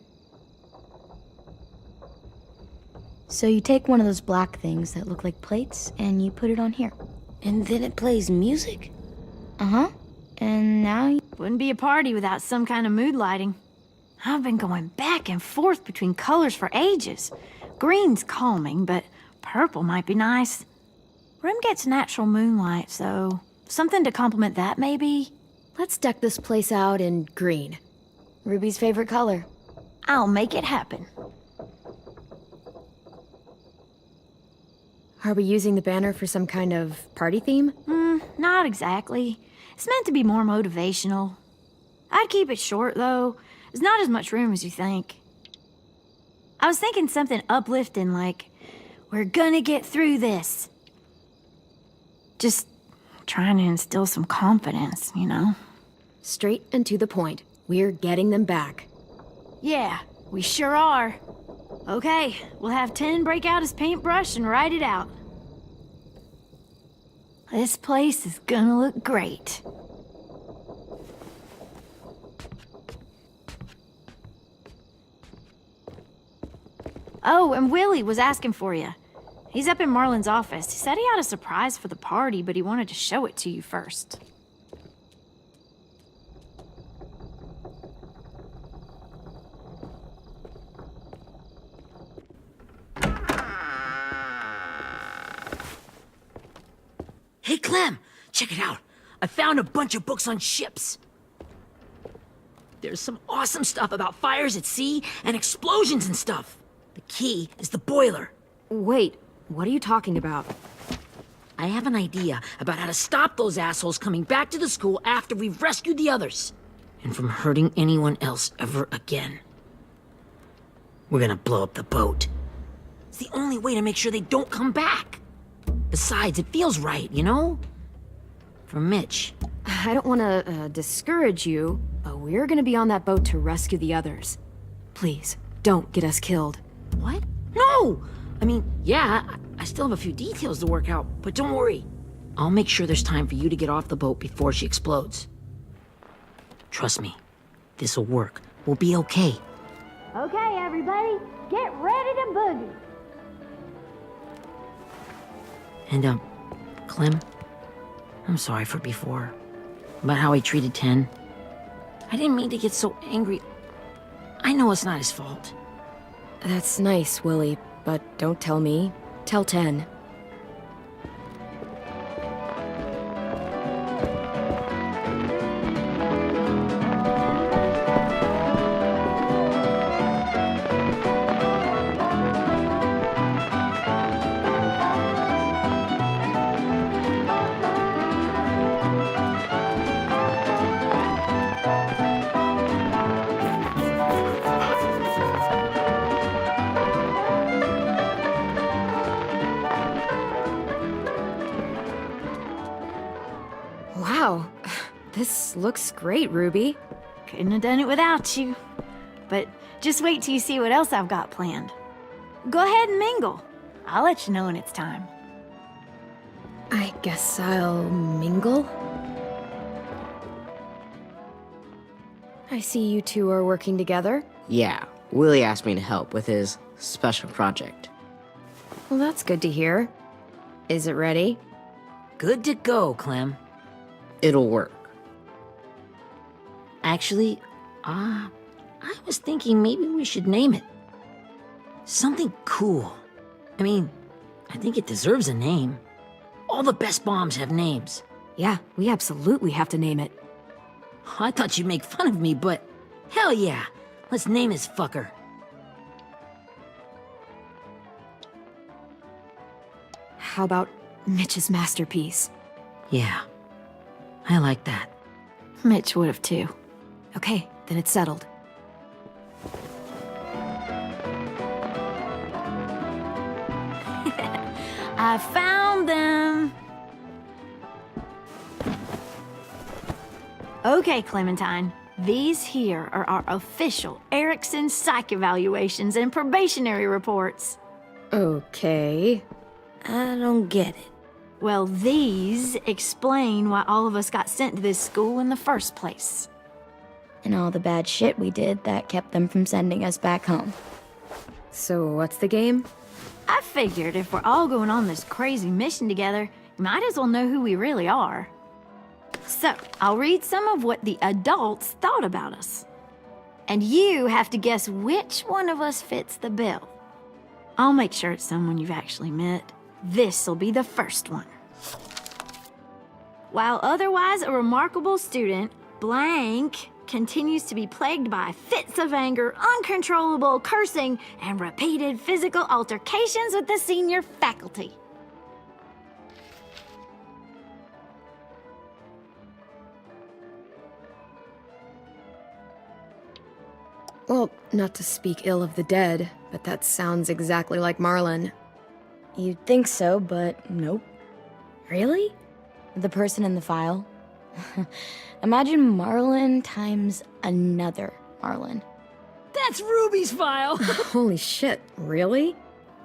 So you take one of those black things that look like plates, and you put it on here. And then it plays music? Uh-huh. And now you... Wouldn't be a party without some kind of mood lighting. I've been going back and forth between colors for ages. Green's calming, but purple might be nice. Room gets natural moonlight, so something to complement that, maybe? Let's deck this place out in green. Ruby's favorite color. I'll make it happen. Are we using the banner for some kind of party theme? Not exactly. It's meant to be more motivational. I'd keep it short, though. There's not as much room as you think. I was thinking something uplifting like, we're gonna get through this. Just trying to instill some confidence, you know? Straight and to the point. We're getting them back. Yeah, we sure are. Okay, we'll have 10 break out his paintbrush and write it out. This place is gonna look great. Oh, and Willie was asking for you. He's up in Marlin's office. He said he had a surprise for the party, but he wanted to show it to you first. Hey, Clem, check it out. I found a bunch of books on ships. There's some awesome stuff about fires at sea and explosions and stuff. The key is the boiler. Wait, what are you talking about? I have an idea about how to stop those assholes coming back to the school after we've rescued the others. And from hurting anyone else ever again. We're gonna blow up the boat. It's the only way to make sure they don't come back. Besides, it feels right, you know? For Mitch. I don't want to discourage you, but we're gonna be on that boat to rescue the others. Please, don't get us killed. What? No! I mean, yeah, I still have a few details to work out, but don't worry. I'll make sure there's time for you to get off the boat before she explodes. Trust me, this'll work. We'll be okay. Okay, everybody, get ready to boogie. And, Clem, I'm sorry for before. About how I treated Ten. I didn't mean to get so angry. I know it's not his fault. That's nice, Willie, but don't tell me. Tell 10. Wow, this looks great, Ruby. Couldn't have done it without you. But just wait till you see what else I've got planned. Go ahead and mingle. I'll let you know when it's time. I guess I'll mingle? I see you two are working together. Yeah, Willie asked me to help with his special project. Well, that's good to hear. Is it ready? Good to go, Clem. It'll work. Actually, I was thinking maybe we should name it. Something cool. I mean, I think it deserves a name. All the best bombs have names. Yeah, we absolutely have to name it. I thought you'd make fun of me, but hell yeah. Let's name this fucker. How about Mitch's masterpiece. Yeah, I like that. Mitch would have too. Okay, then it's settled. I found them! Okay, Clementine. These here are our official Erickson psych evaluations and probationary reports. Okay. I don't get it. Well, these explain why all of us got sent to this school in the first place. And all the bad shit we did that kept them from sending us back home. So what's the game? I figured if we're all going on this crazy mission together, you might as well know who we really are. So, I'll read some of what the adults thought about us. And you have to guess which one of us fits the bill. I'll make sure it's someone you've actually met. This'll be the first one. While otherwise a remarkable student, blank continues to be plagued by fits of anger, uncontrollable cursing, and repeated physical altercations with the senior faculty. Well, not to speak ill of the dead, but that sounds exactly like Marlon. You'd think so, but nope. Really? The person in the file. Imagine Marlon times another Marlon. That's Ruby's file. Holy shit, really?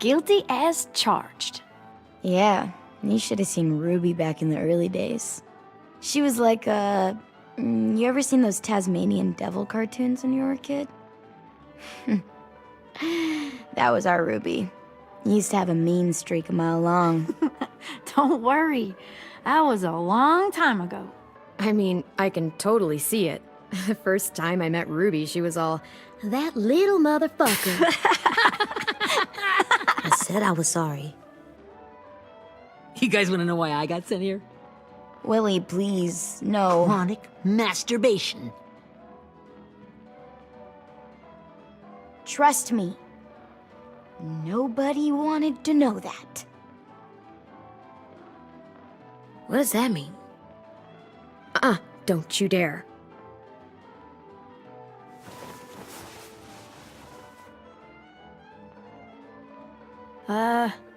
Guilty as charged. Yeah, you should have seen Ruby back in the early days. She was like you ever seen those Tasmanian devil cartoons when you were a kid? That was our Ruby. Used to have a mean streak a mile long. Don't worry, that was a long time ago. I mean, I can totally see it. The first time I met Ruby, she was all, "That little motherfucker." I said I was sorry. You guys want to know why I got sent here? Willie, please, no. Chronic masturbation. Trust me. Nobody wanted to know that. What does that mean? Don't you dare.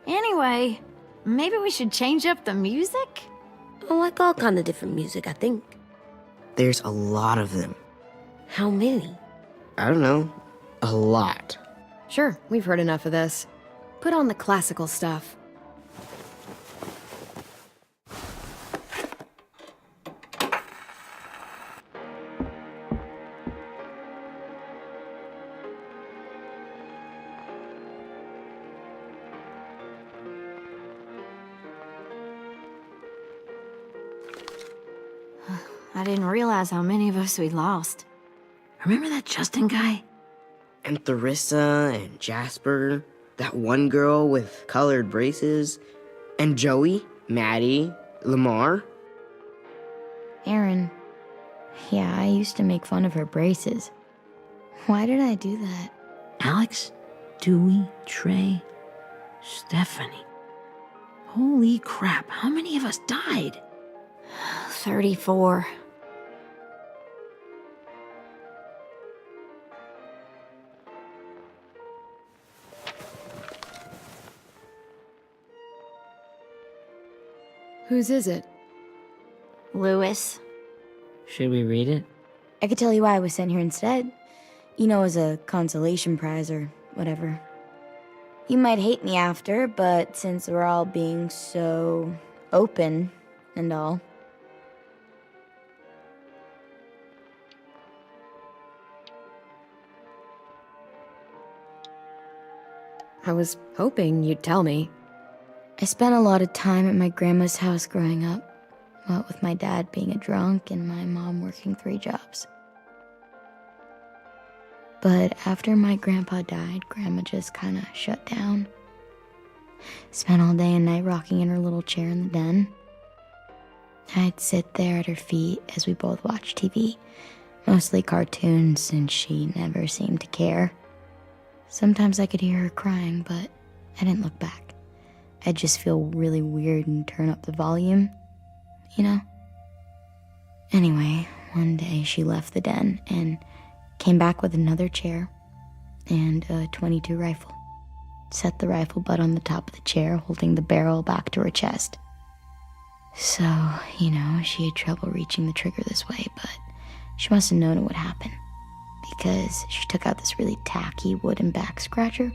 Anyway, maybe we should change up the music? I like all kind of different music, I think. There's a lot of them. How many? I don't know. A lot. Sure, we've heard enough of this. Put on the classical stuff. I didn't realize how many of us we lost. Remember that Justin guy? And Theresa and Jasper. That one girl with colored braces. And Joey, Maddie, Lamar. Aaron. Yeah, I used to make fun of her braces. Why did I do that? Alex, Dewey, Trey, Stephanie. Holy crap, how many of us died? 34. Whose is it? Lewis. Should we read it? I could tell you why I was sent here instead. You know, as a consolation prize or whatever. You might hate me after, but since we're all being so open and all. I was hoping you'd tell me. I spent a lot of time at my grandma's house growing up, what with my dad being a drunk and my mom working 3 jobs. But after my grandpa died, Grandma just kind of shut down. Spent all day and night rocking in her little chair in the den. I'd sit there at her feet as we both watched TV, mostly cartoons, since she never seemed to care. Sometimes I could hear her crying, but I didn't look back. I'd just feel really weird and turn up the volume, you know? Anyway, one day she left the den and came back with another chair and a .22 rifle. Set the rifle butt on the top of the chair, holding the barrel back to her chest. So, you know, she had trouble reaching the trigger this way, but she must have known it would happen, because she took out this really tacky wooden back scratcher.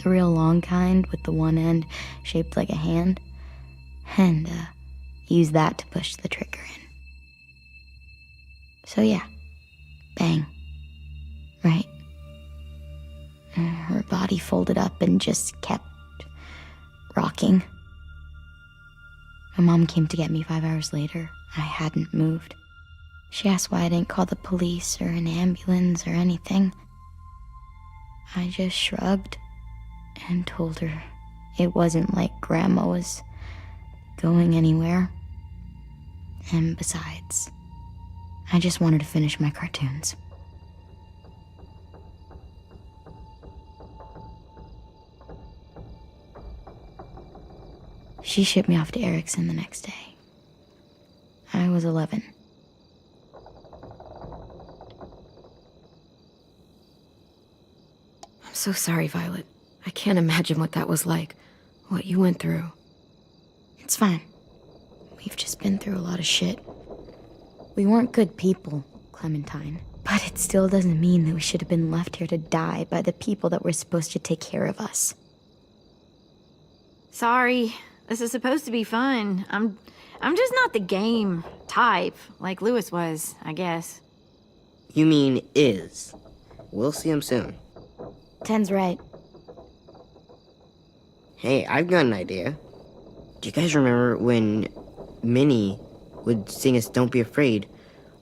The real long kind with the one end shaped like a hand, and used that to push the trigger in. So yeah, bang, right? Her body folded up and just kept rocking. My mom came to get me 5 hours later. I hadn't moved. She asked why I didn't call the police or an ambulance or anything. I just shrugged and told her it wasn't like Grandma was going anywhere. And besides, I just wanted to finish my cartoons. She shipped me off to Erickson the next day. I was 11. I'm so sorry, Violet. I can't imagine what that was like. What you went through. It's fine. We've just been through a lot of shit. We weren't good people, Clementine. But it still doesn't mean that we should have been left here to die by the people that were supposed to take care of us. Sorry. This is supposed to be fun. I'm just not the game type like Louis was, I guess. You mean is. We'll see him soon. Ten's right. Hey, I've got an idea. Do you guys remember when Minnie would sing us Don't Be Afraid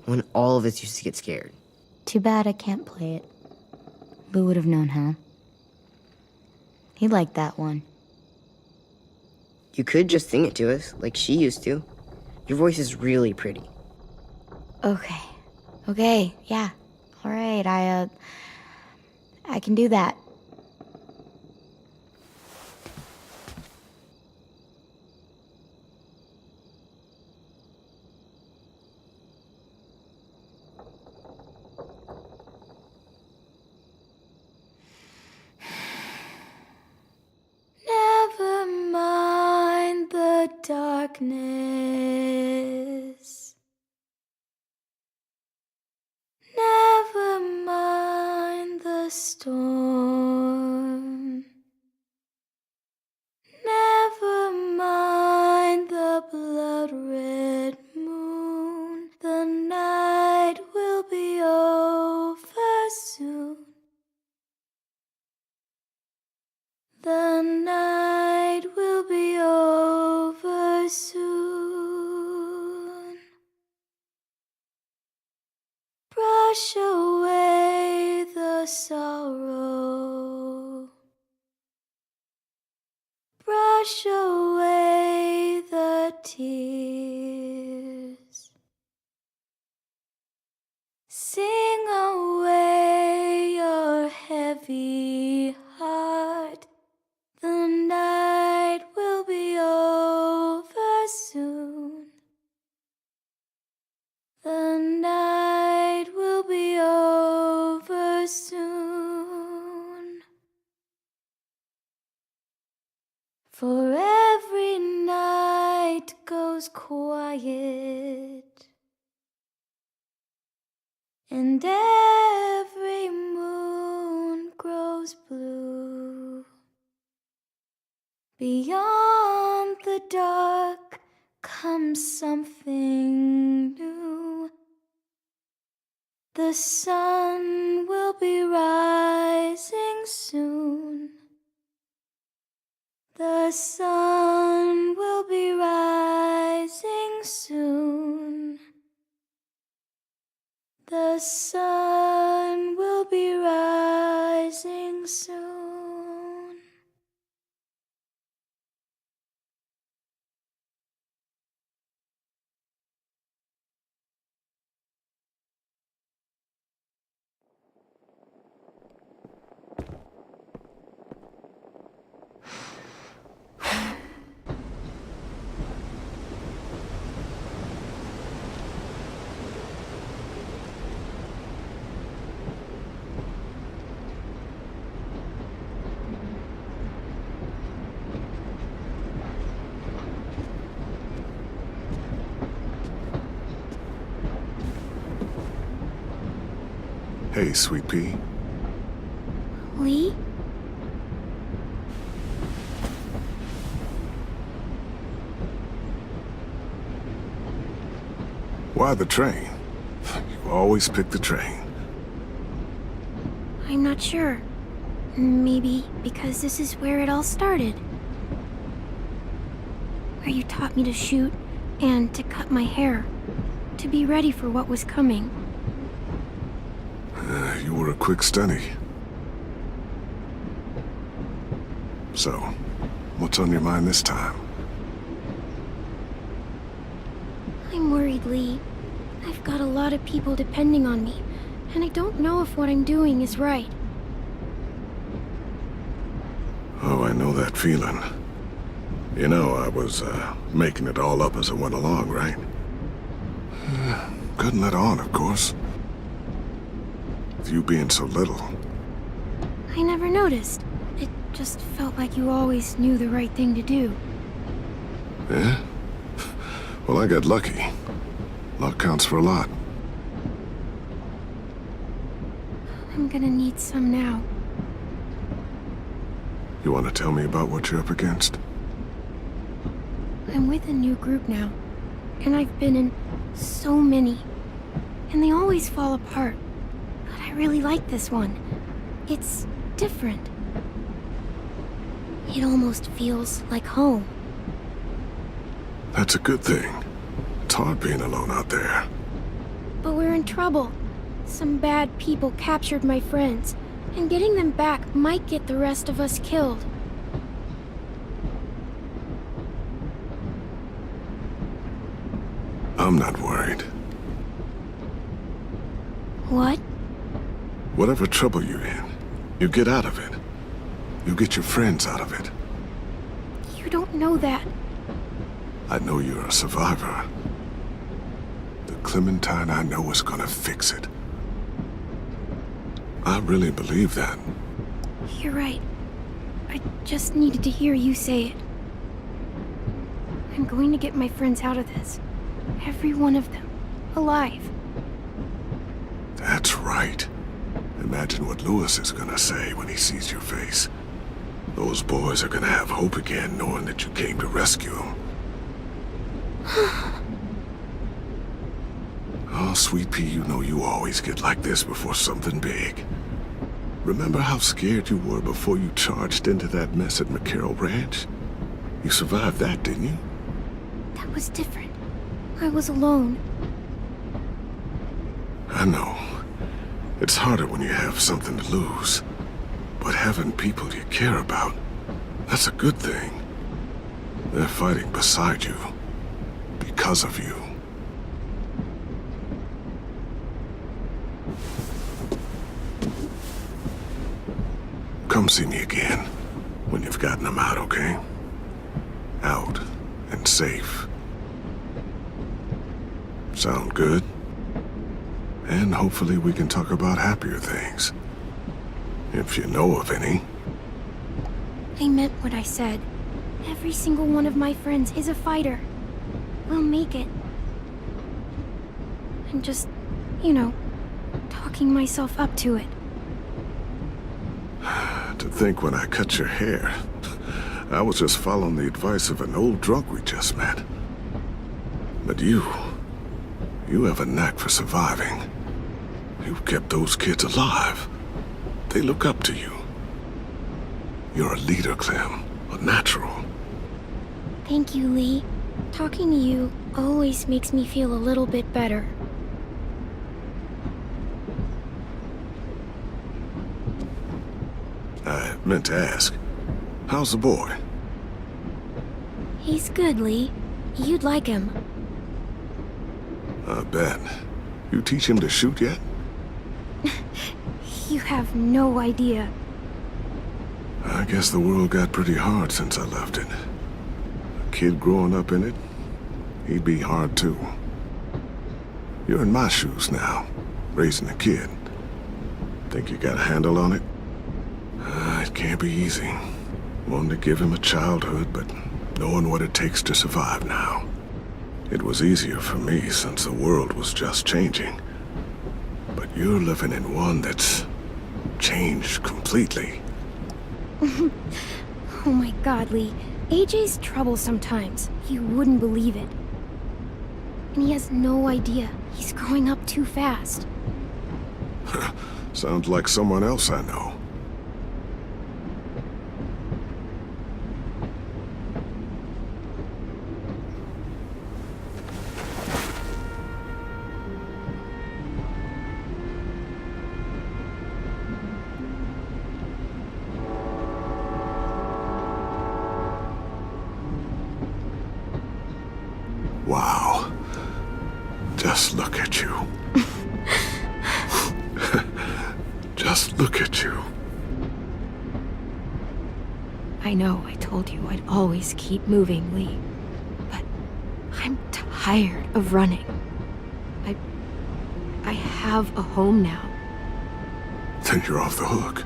when all of us used to get scared? Too bad I can't play it. Lou would have known how. He liked that one. You could just sing it to us, like she used to. Your voice is really pretty. Okay, yeah. All right, I can do that. Never mind the darkness. Never mind the storm. Never mind the blood-red moon. The night will be over soon. The night will be over soon. Brush away the sorrow. Brush away the tears. Sing away your heavy heart. The night will be over soon. The night will be over soon. For every night goes quiet, and every moon grows blue. Beyond the dark comes something new. The sun will be rising soon. The sun will be rising soon. The sun will be rising soon. Hey, Sweet Pea. Lee? Why the train? You always pick the train. I'm not sure. Maybe because this is where it all started. Where you taught me to shoot and to cut my hair. To be ready for what was coming. You were a quick stunny. So, what's on your mind this time? I'm worried, Lee. I've got a lot of people depending on me, and I don't know if what I'm doing is right. Oh, I know that feeling. You know, I was, making it all up as I went along, right? Couldn't let on, of course. With you being so little. I never noticed. It just felt like you always knew the right thing to do. Yeah? Well, I got lucky. Luck counts for a lot. I'm gonna need some now. You want to tell me about what you're up against? I'm with a new group now, and I've been in so many, and they always fall apart. But I really like this one. It's different. It almost feels like home. That's a good thing. It's hard being alone out there. But we're in trouble. Some bad people captured my friends, and getting them back might get the rest of us killed. I'm not worried. What? Whatever trouble you're in, you get out of it. You get your friends out of it. You don't know that. I know you're a survivor. The Clementine I know is gonna fix it. I really believe that. You're right. I just needed to hear you say it. I'm going to get my friends out of this. Every one of them. Alive. That's right. Imagine what Lewis is gonna say when he sees your face. Those boys are gonna have hope again knowing that you came to rescue them. Oh, Sweet Pea, you know you always get like this before something big. Remember how scared you were before you charged into that mess at McCarroll Ranch? You survived that, didn't you? That was different. I was alone. I know. It's harder when you have something to lose. But having people you care about, that's a good thing. They're fighting beside you. Because of you. Come see me again when you've gotten them out, okay? Out and safe. Sound good? And hopefully we can talk about happier things. If you know of any. I meant what I said. Every single one of my friends is a fighter. We'll make it. I'm just, you know, talking myself up to it. To think when I cut your hair, I was just following the advice of an old drunk we just met. But you have a knack for surviving. You kept those kids alive. They look up to you. You're a leader, Clem. A natural. Thank you, Lee. Talking to you always makes me feel a little bit better. I meant to ask, how's the boy? He's good, Lee. You'd like him. I bet. You teach him to shoot yet? You have no idea. I guess the world got pretty hard since I left it. A kid growing up in it, he'd be hard too. You're in my shoes now, raising a kid. Think you got a handle on it? It can't be easy. Wanting to give him a childhood, but knowing what it takes to survive now. It was easier for me since the world was just changing. But you're living in one that's changed completely. Oh my god, Lee. AJ's trouble sometimes. You wouldn't believe it. And he has no idea. He's growing up too fast. Sounds like someone else I know. Wow. Just look at you. Just look at you. I know I told you I'd always keep moving, Lee. But I'm tired of running. I have a home now. Then you're off the hook.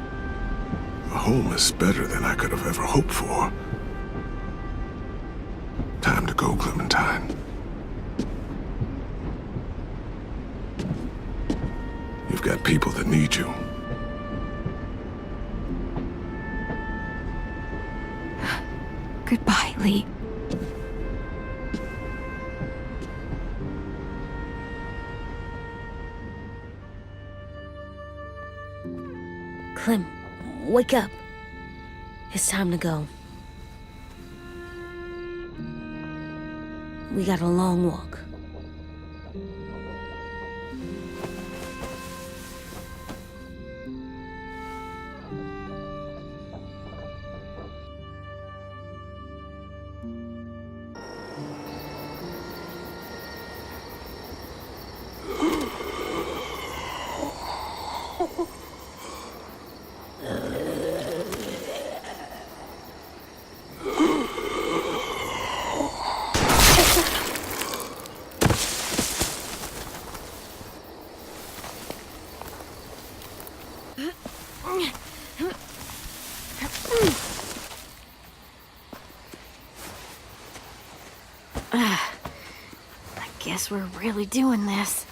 A home is better than I could have ever hoped for. Time to go, Clementine. You've got people that need you. Goodbye, Lee. Clem, wake up. It's time to go. We got a long walk. Guess we're really doing this.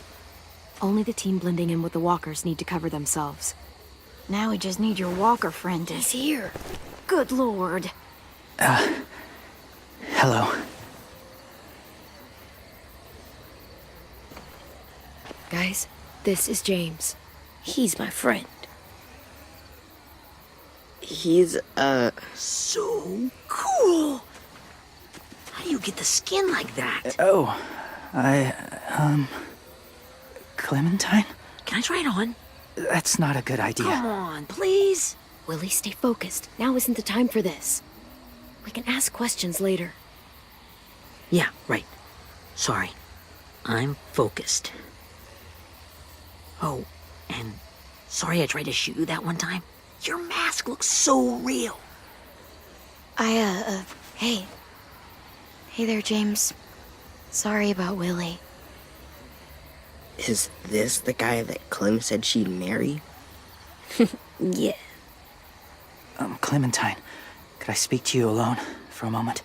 Only the team blending in with the walkers need to cover themselves. Now we just need your walker friend to... He's here. Good lord. Hello. Guys, this is James. He's my friend. He's, So cool! How do you get the skin like that? Oh, Clementine? Can I try it on? That's not a good idea. Come on, please. Willie, stay focused. Now isn't the time for this. We can ask questions later. Yeah, right. Sorry. I'm focused. Oh, and sorry I tried to shoot you that one time. Your mask looks so real. Hey. Hey there, James. Sorry about Willie. is this the guy that Clem said she'd marry? Yeah. Clementine, could I speak to you alone for a moment?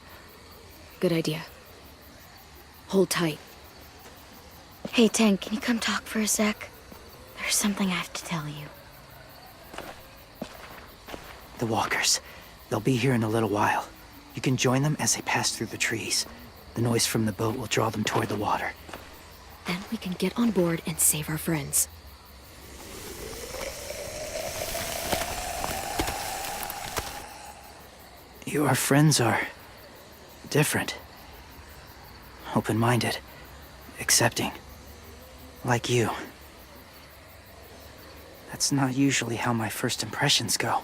Good idea. Hold tight. Hey, Tank, can you come talk for a sec? There's something I have to tell you. The walkers. They'll be here in a little while. You can join them as they pass through the trees. The noise from the boat will draw them toward the water. Then we can get on board and save our friends. Your friends are different. Open-minded. Accepting. Like you. That's not usually how my first impressions go.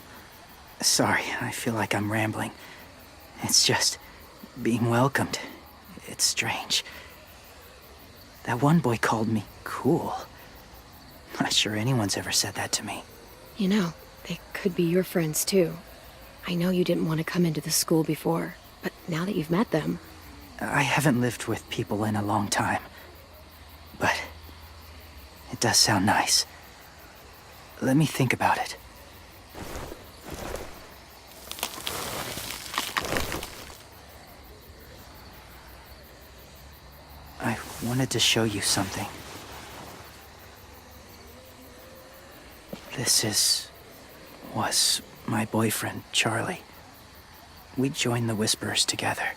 Sorry, I feel like I'm rambling. It's just being welcomed. It's strange. That one boy called me cool. Not sure anyone's ever said that to me. You know, they could be your friends too. I know you didn't want to come into the school before, but now that you've met them... I haven't lived with people in a long time. But it does sound nice. Let me think about it. I wanted to show you something. was my boyfriend, Charlie. We joined the Whisperers together.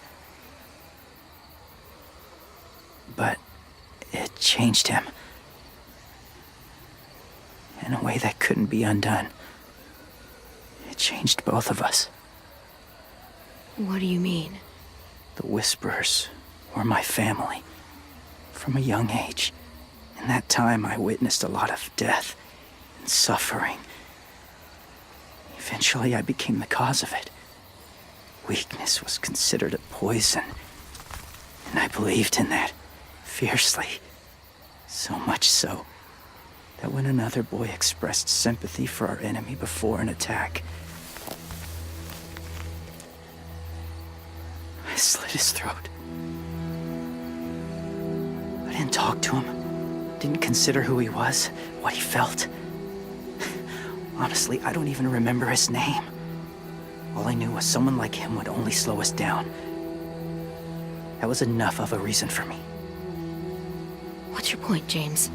But it changed him. In a way that couldn't be undone. It changed both of us. What do you mean? The Whisperers were my family. From a young age. In that time, I witnessed a lot of death and suffering. Eventually, I became the cause of it. Weakness was considered a poison. And I believed in that, fiercely. So much so, that when another boy expressed sympathy for our enemy before an attack, I slit his throat. I didn't talk to him, didn't consider who he was, what he felt. Honestly, I don't even remember his name. All I knew was someone like him would only slow us down. That was enough of a reason for me. What's your point, James?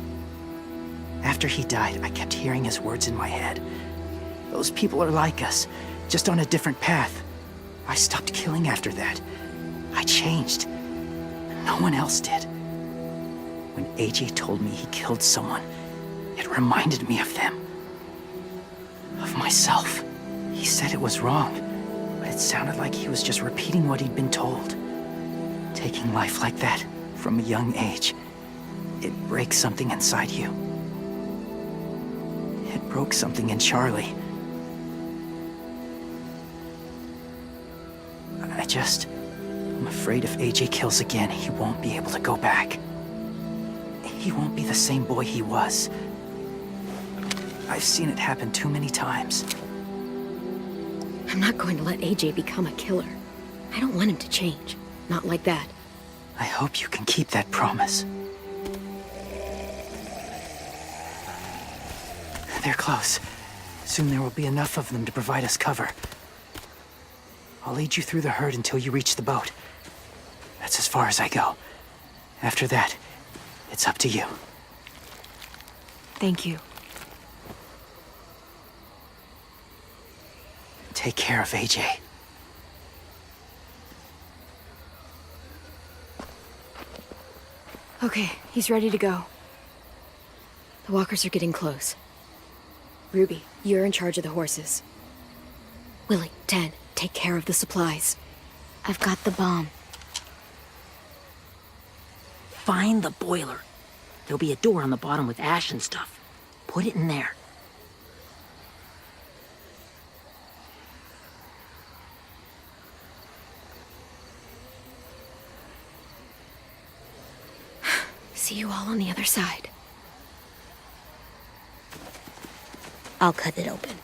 After he died, I kept hearing his words in my head. Those people are like us, just on a different path. I stopped killing after that. I changed. No one else did. When AJ told me he killed someone, it reminded me of them. Of myself. He said it was wrong, but it sounded like he was just repeating what he'd been told. Taking life like that, from a young age, it breaks something inside you. It broke something in Charlie. I'm afraid if AJ kills again, he won't be able to go back. He won't be the same boy he was. I've seen it happen too many times. I'm not going to let AJ become a killer. I don't want him to change. Not like that. I hope you can keep that promise. They're close. Soon there will be enough of them to provide us cover. I'll lead you through the herd until you reach the boat. That's as far as I go. After that, it's up to you. Thank you. Take care of AJ. Okay, he's ready to go. The walkers are getting close. Ruby, you're in charge of the horses. Willie, Ted, take care of the supplies. I've got the bomb. Find the boiler. There'll be a door on the bottom with ash and stuff. Put it in there. See you all on the other side. I'll cut it open.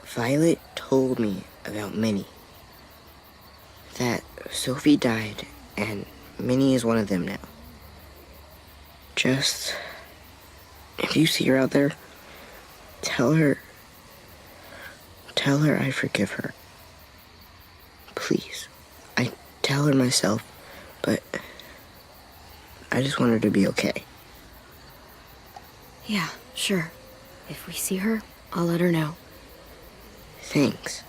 Violet told me about Minnie. That Sophie died, and Minnie is one of them now. Just... if you see her out there, tell her I forgive her. Please. I tell her myself, but I just want her to be okay. Yeah, sure. If we see her, I'll let her know. Thanks.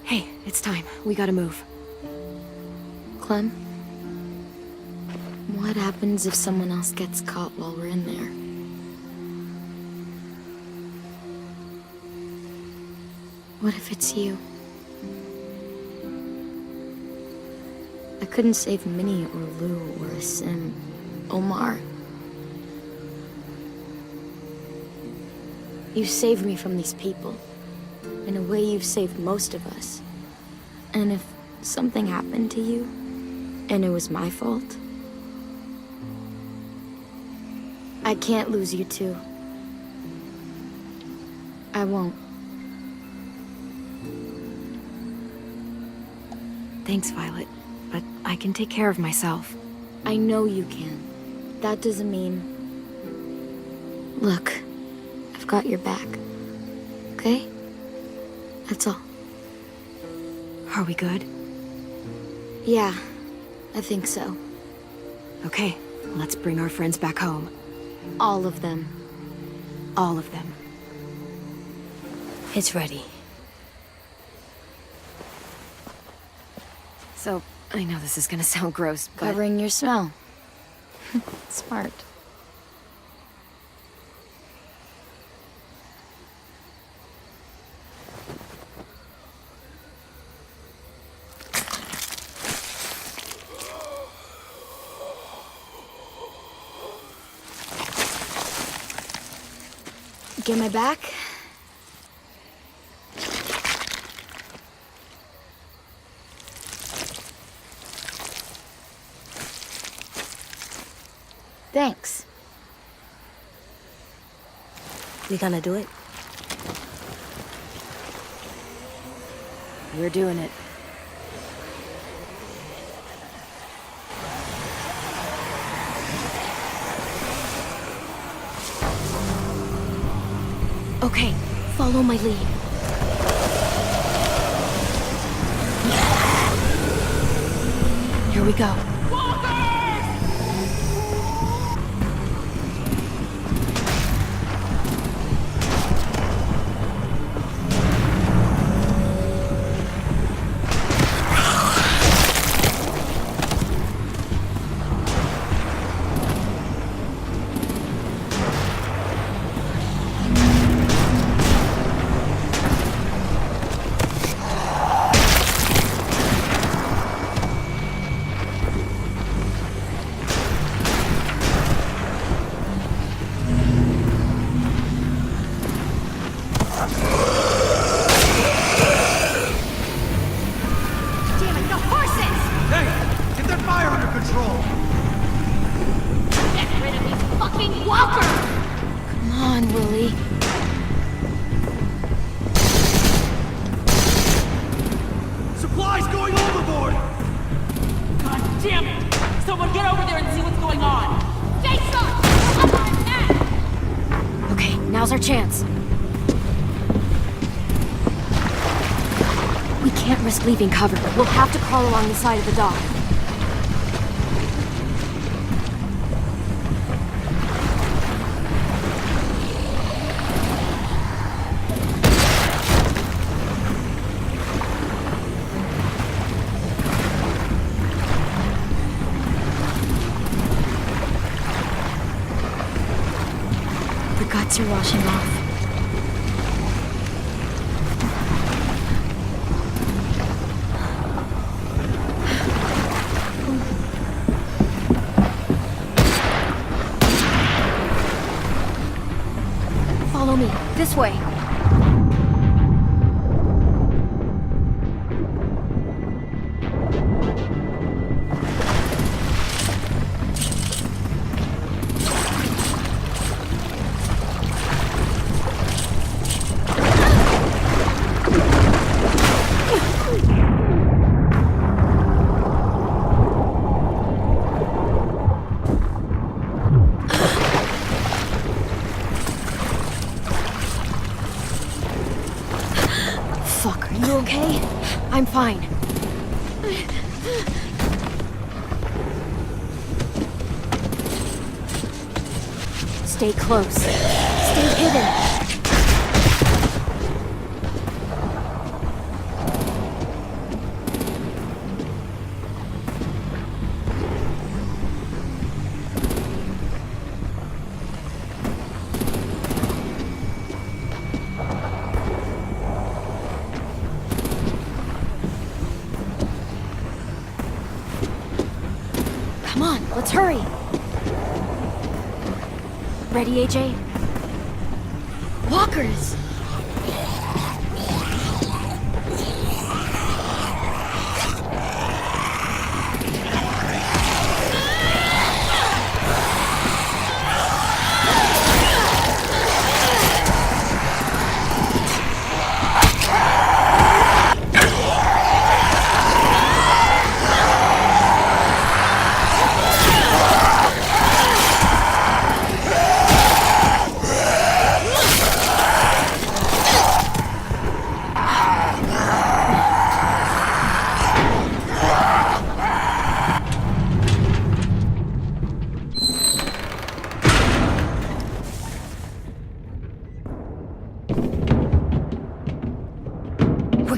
Hey, it's time. We gotta move. Clem? What happens if someone else gets caught while we're in there? What if it's you? I couldn't save Minnie or Lou or Asim, Omar. You saved me from these people. In a way, you've saved most of us. And if something happened to you, and it was my fault, I can't lose you too. I won't. Thanks, Violet. But I can take care of myself. I know you can. That doesn't mean... Look, I've got your back. Okay? That's all. Are we good? Yeah, I think so. Okay, let's bring our friends back home. All of them. All of them. It's ready. So, I know this is gonna sound gross, but... Covering your smell. Smart. Get my back? Thanks. We gonna do it? We're doing it. Okay, follow my lead. Here we go. Come on, Willie. Supplies going overboard! God damn it! Someone get over there and see what's going on! Face up! Okay, now's our chance. We can't risk leaving cover. We'll have to crawl along the side of the dock. The guts are washing off. Follow me. This way. Fuck, are you okay? I'm fine. Stay close. Stay hidden. Come on, let's hurry. Ready, AJ? Walkers!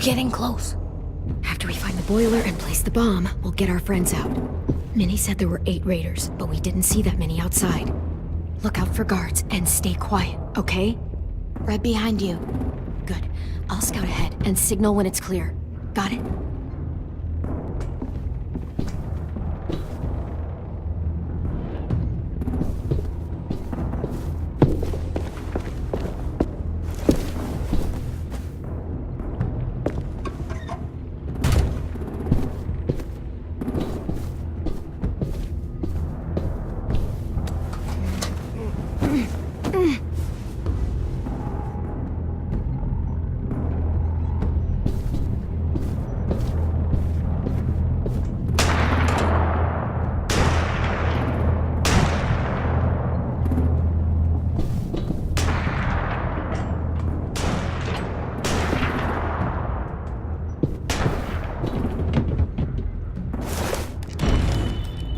getting close. After we find the boiler and place the bomb, we'll get our friends out. Minnie said there were 8 raiders, but we didn't see that many outside. Look out for guards and stay quiet, okay? Right behind you. Good. I'll scout ahead and signal when it's clear. Got it?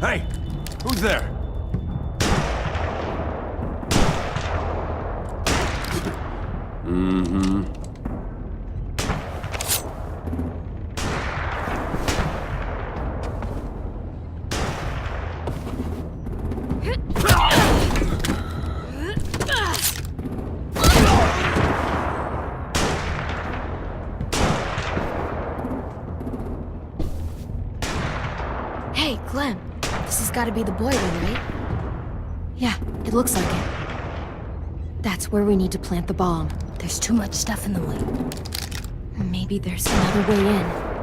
Hey! Who's there? Mm-hmm. Hey, Clem. This has got to be the boiler, right? Yeah, it looks like it. That's where we need to plant the bomb. There's too much stuff in the way. Maybe there's another way in.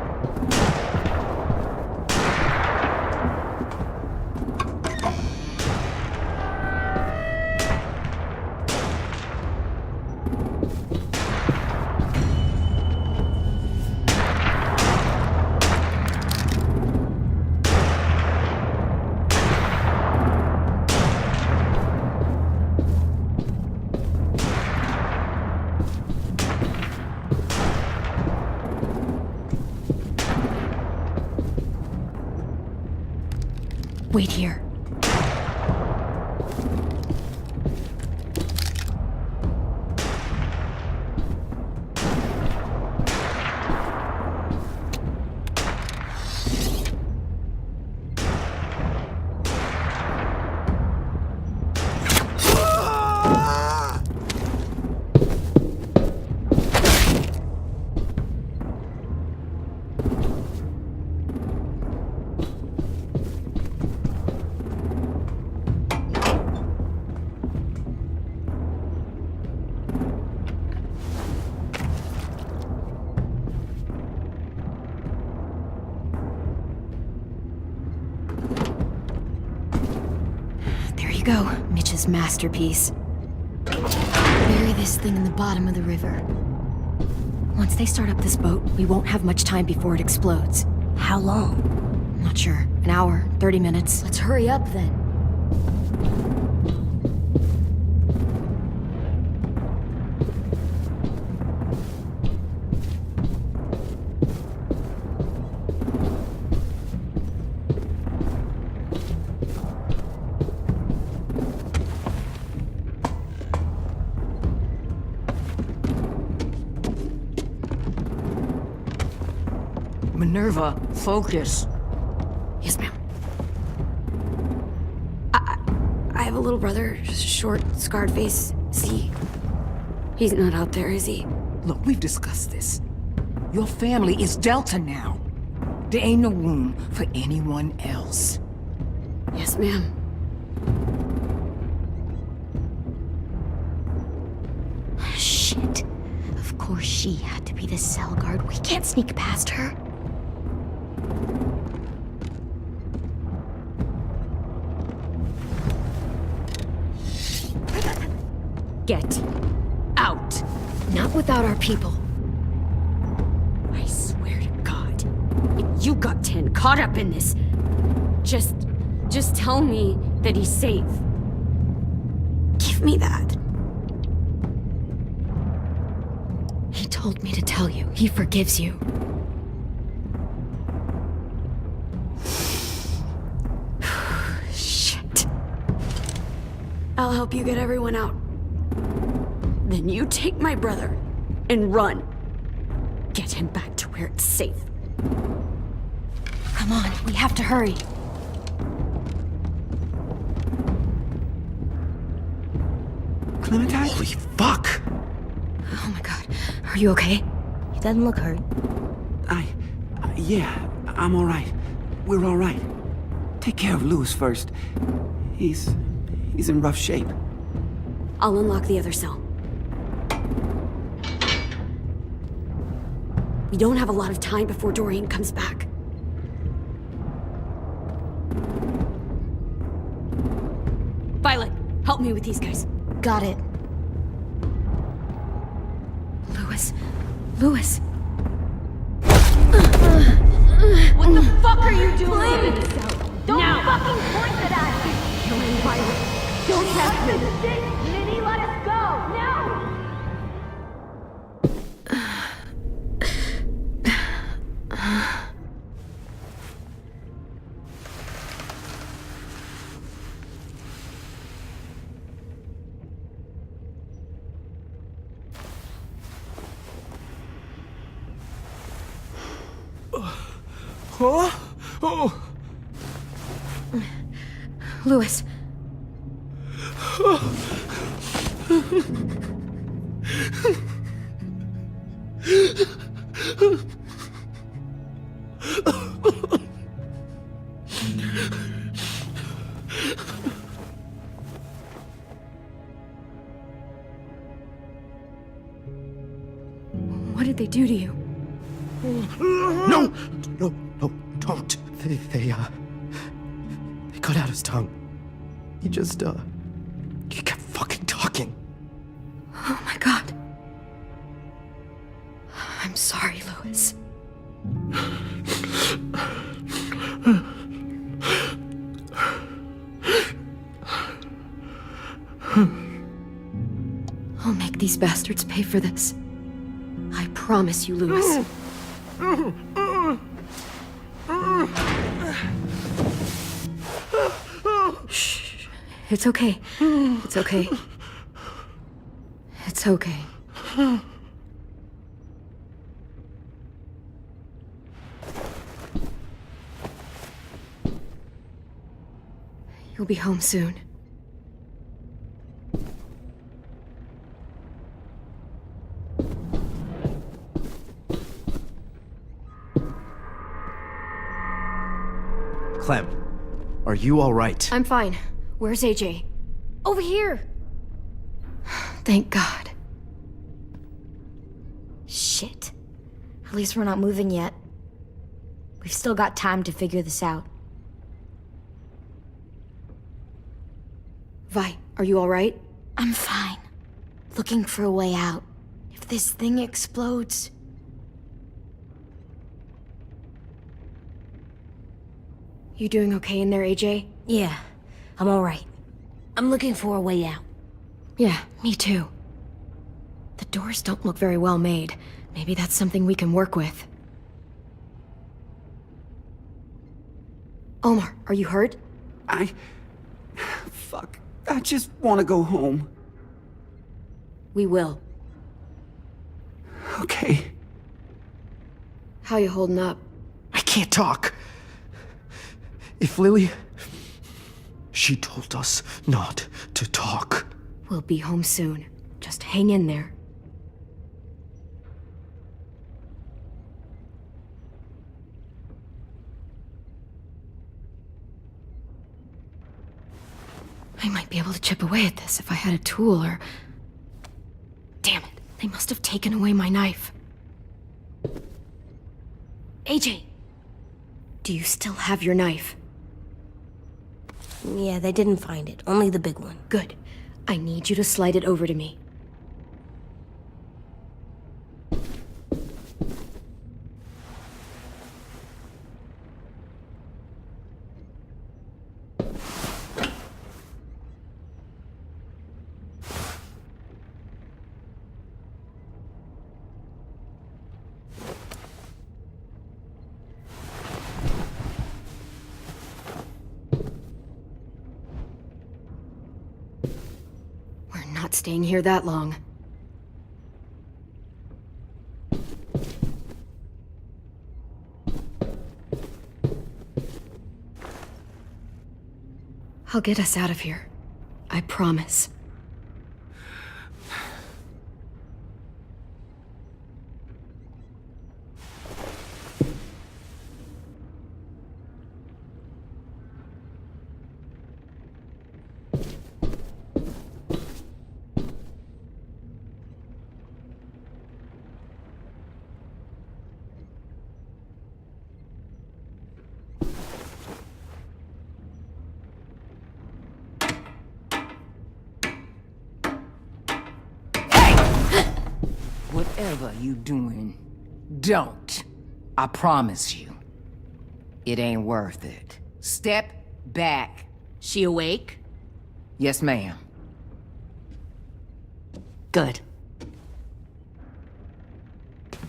Wait here. You go, Mitch's masterpiece. Bury this thing in the bottom of the river. Once they start up this boat, we won't have much time before it explodes. How long? Not sure. An hour, 30 minutes. Let's hurry up then. Minerva, focus. Yes, ma'am. I have a little brother, short, scarred face. He's not out there, is he? Look, we've discussed this. Your family is Delta now. There ain't no room for anyone else. Yes, ma'am. Shit. Of course she had to be the cell guard. We can't sneak past her. Get out. Not without our people. I swear to God, if you got 10 caught up in this, just tell me that he's safe. Give me that. He told me to tell you. He forgives you. Shit. I'll help you get everyone out. Then you take my brother and run. Get him. him back to where it's safe. Come on, we have to hurry. Clementine? Holy fuck! Oh my god. Are you okay? He doesn't look hurt. Yeah, I'm alright. We're alright. Take care of Louis first. He's in rough shape. I'll unlock the other cell. We don't have a lot of time before Dorian comes back. Violet, help me with these guys. Got it. Louis. Louis. What the fuck are you doing? Don't fucking point it at me! Killing Violet. Don't test me! Minnie, let us go! Now! Oh! Louis. What did they do to you? No, don't. They cut out his tongue. He kept fucking talking. Oh my god. I'm sorry, Louis. I'll make these bastards pay for this. I promise you, Louis. Shh. It's okay. It's okay. It's okay. You'll be home soon. Clem, are you all right? I'm fine. Where's AJ? Over here! Thank God. Shit. At least we're not moving yet. We've still got time to figure this out. Vi, are you alright? I'm fine. Looking for a way out. If this thing explodes... You doing okay in there, AJ? Yeah, I'm alright. I'm looking for a way out. Yeah, me too. The doors don't look very well made. Maybe that's something we can work with. Omar, are you hurt? Fuck. I just want to go home. We will. Okay. How you holding up? I can't talk. If Lily... She told us not to talk. We'll be home soon. Just hang in there. I might be able to chip away at this if I had a tool or... Damn it, they must have taken away my knife. AJ! Do you still have your knife? Yeah, they didn't find it. Only the big one. Good. I need you to slide it over to me. Not staying here that long. I'll get us out of here. I promise. Whatever you doing, don't. I promise you. It ain't worth it. Step back. She awake? Yes, ma'am. Good.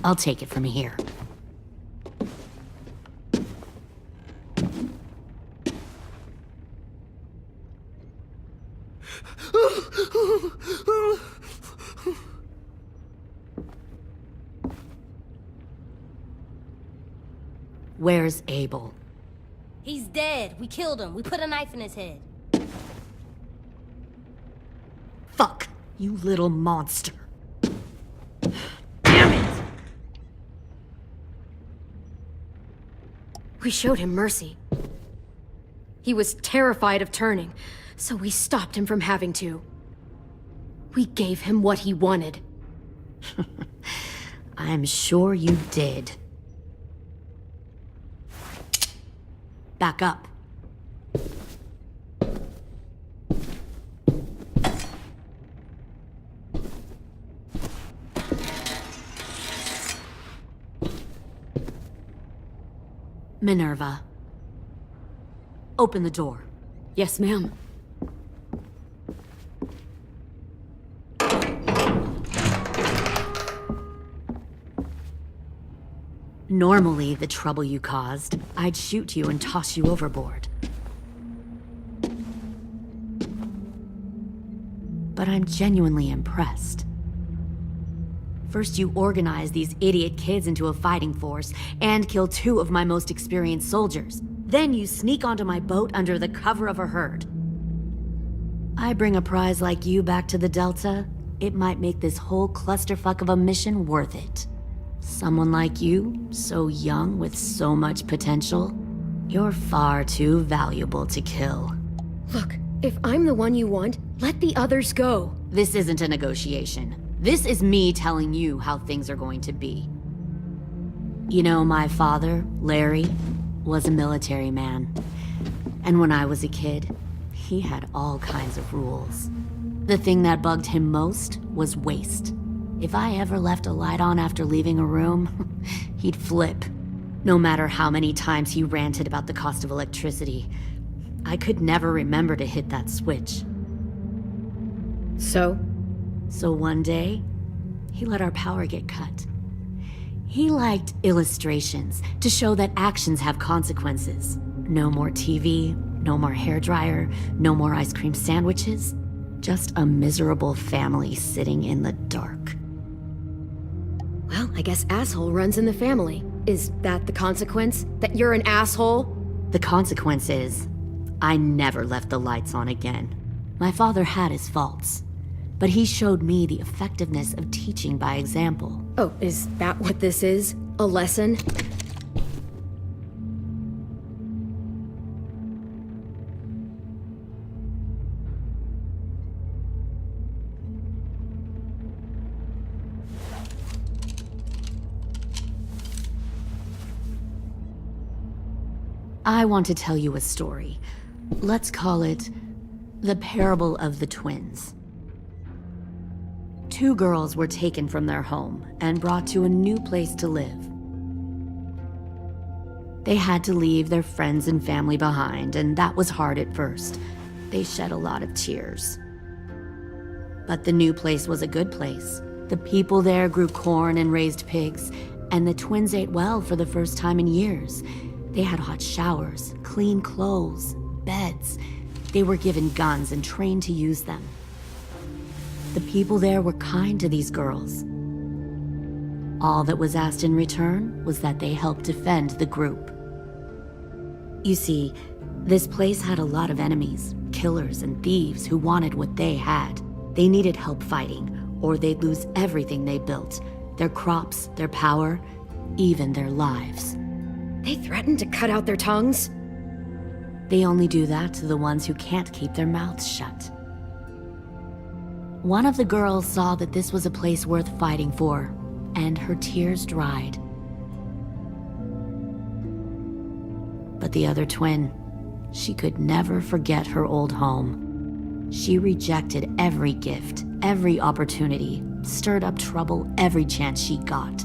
I'll take it from here. Where's Abel? He's dead. We killed him. We put a knife in his head. Fuck, you little monster. We showed him mercy. He was terrified of turning, so we stopped him from having to. We gave him what he wanted. I'm sure you did. Back up. Minerva. Open the door. Yes, ma'am. Normally, the trouble you caused, I'd shoot you and toss you overboard. But I'm genuinely impressed. First, you organize these idiot kids into a fighting force and kill 2 of my most experienced soldiers. Then you sneak onto my boat under the cover of a herd. I bring a prize like you back to the Delta, it might make this whole clusterfuck of a mission worth it. Someone like you, so young with so much potential, you're far too valuable to kill. Look, if I'm the one you want, let the others go. This isn't a negotiation. This is me telling you how things are going to be. You know, my father, Larry, was a military man. And when I was a kid, he had all kinds of rules. The thing that bugged him most was waste. If I ever left a light on after leaving a room, he'd flip. No matter how many times he ranted about the cost of electricity, I could never remember to hit that switch. So one day, he let our power get cut. He liked illustrations to show that actions have consequences. No more TV, no more hairdryer, no more ice cream sandwiches. Just a miserable family sitting in the dark. Well, I guess asshole runs in the family. Is that the consequence? That you're an asshole? The consequence is, I never left the lights on again. My father had his faults, but he showed me the effectiveness of teaching by example. Oh, is that what this is? A lesson? I want to tell you a story. Let's call it the Parable of the Twins. 2 girls were taken from their home and brought to a new place to live. They had to leave their friends and family behind, and that was hard at first. They shed a lot of tears. But the new place was a good place. The people there grew corn and raised pigs, and the twins ate well for the first time in years. They had hot showers, clean clothes, beds. They were given guns and trained to use them. The people there were kind to these girls. All that was asked in return was that they help defend the group. You see, this place had a lot of enemies, killers and thieves who wanted what they had. They needed help fighting, or they'd lose everything they built. Their crops, their power, even their lives. They threatened to cut out their tongues? They only do that to the ones who can't keep their mouths shut. One of the girls saw that this was a place worth fighting for, and her tears dried. But the other twin, she could never forget her old home. She rejected every gift, every opportunity, stirred up trouble every chance she got.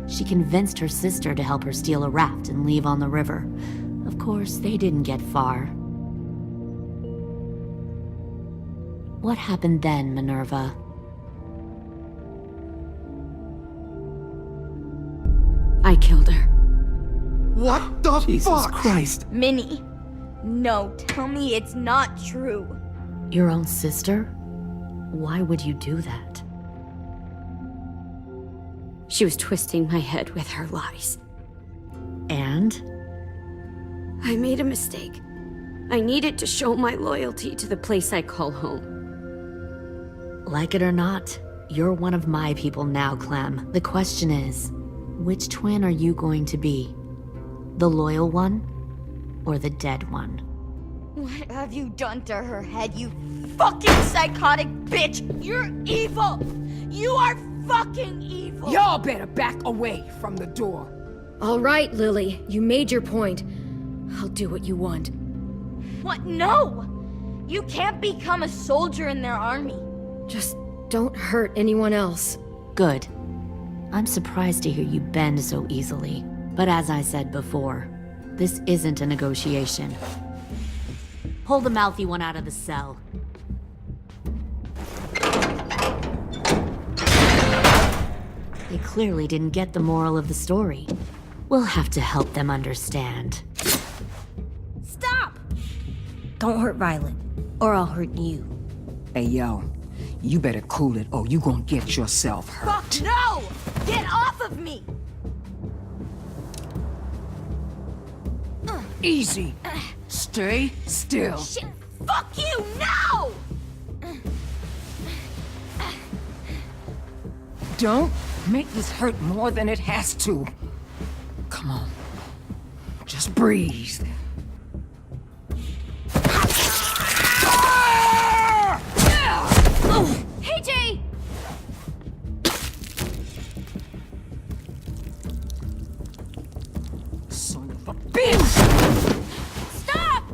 She convinced her sister to help her steal a raft and leave on the river. Of course, they didn't get far. What happened then, Minerva? I killed her. What the Jesus fuck? Christ. Minnie, no, tell me it's not true. Your own sister? Why would you do that? She was twisting my head with her lies. And? I made a mistake. I needed to show my loyalty to the place I call home. Like it or not, you're one of my people now, Clem. The question is, which twin are you going to be? The loyal one, or the dead one? What have you done to her head, you fucking psychotic bitch? You're evil! You are fucking evil! Y'all better back away from the door. All right, Lily, you made your point. I'll do what you want. What? No! You can't become a soldier in their army. Just don't hurt anyone else. Good. I'm surprised to hear you bend so easily. But as I said before, this isn't a negotiation. Pull the mouthy one out of the cell. They clearly didn't get the moral of the story. We'll have to help them understand. Stop! Don't hurt Violet, or I'll hurt you. Hey, yo. You better cool it, or you gonna get yourself hurt. Fuck no! Get off of me! Easy. Stay still. Shit! Fuck you! No! Don't make this hurt more than it has to. Come on. Just breathe. Hey, Jay! Son of a bitch! Stop!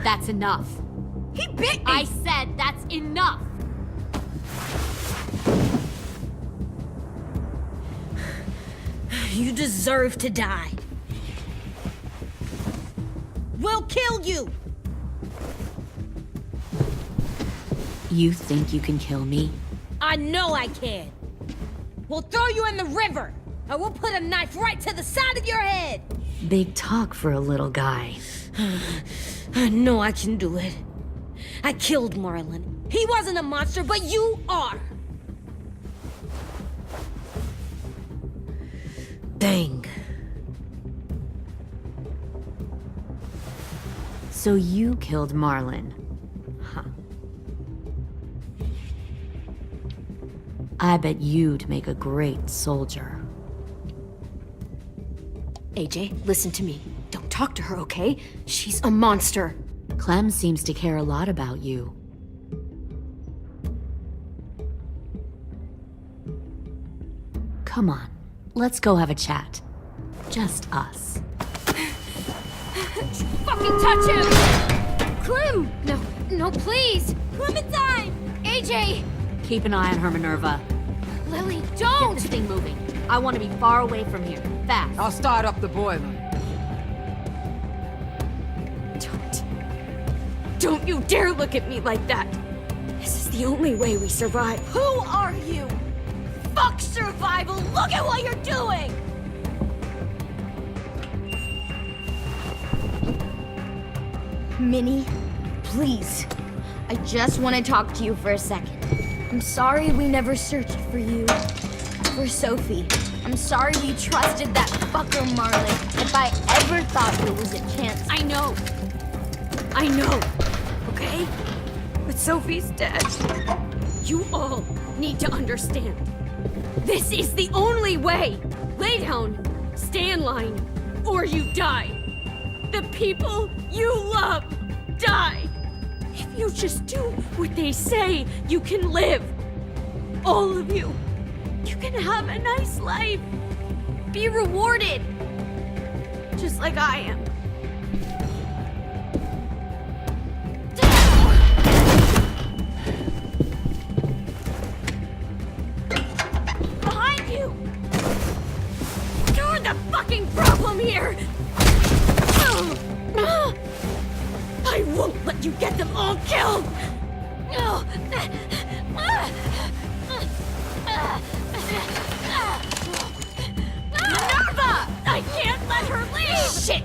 That's enough. He bit me! I said that's enough! You deserve to die. We'll kill you! You think you can kill me? I know I can. We'll throw you in the river, and we'll put a knife right to the side of your head. Big talk for a little guy. I know I can do it. I killed Marlon. He wasn't a monster, but you are. Dang. So you killed Marlon. Huh. I bet you'd make a great soldier. AJ, listen to me. Don't talk to her, okay? She's a monster. Clem seems to care a lot about you. Come on, let's go have a chat. Just us. Fucking touch him! Clem! No, please! Clementine! AJ! Keep an eye on her, Minerva. Lily, Get don't! this thing moving. I want to be far away from here. Fast. I'll start up the boiler. Don't you dare look at me like that! This is the only way we survive. Who are you? Fuck survival! Look at what you're doing! Minnie, please. I just want to talk to you for a second. I'm sorry we never searched for you. for Sophie. I'm sorry we trusted that fucker Marlon. If I ever thought there was a chance... I know, okay? But Sophie's dead. You all need to understand. This is the only way. Lay down, stay in line, or you die. The people you love die. If you just do what they say, you can live. All of you. You can have a nice life. Be rewarded. Just like I am. Behind you! You're the fucking problem here! I won't let you get them all killed! Minerva! I can't let her leave! Shit!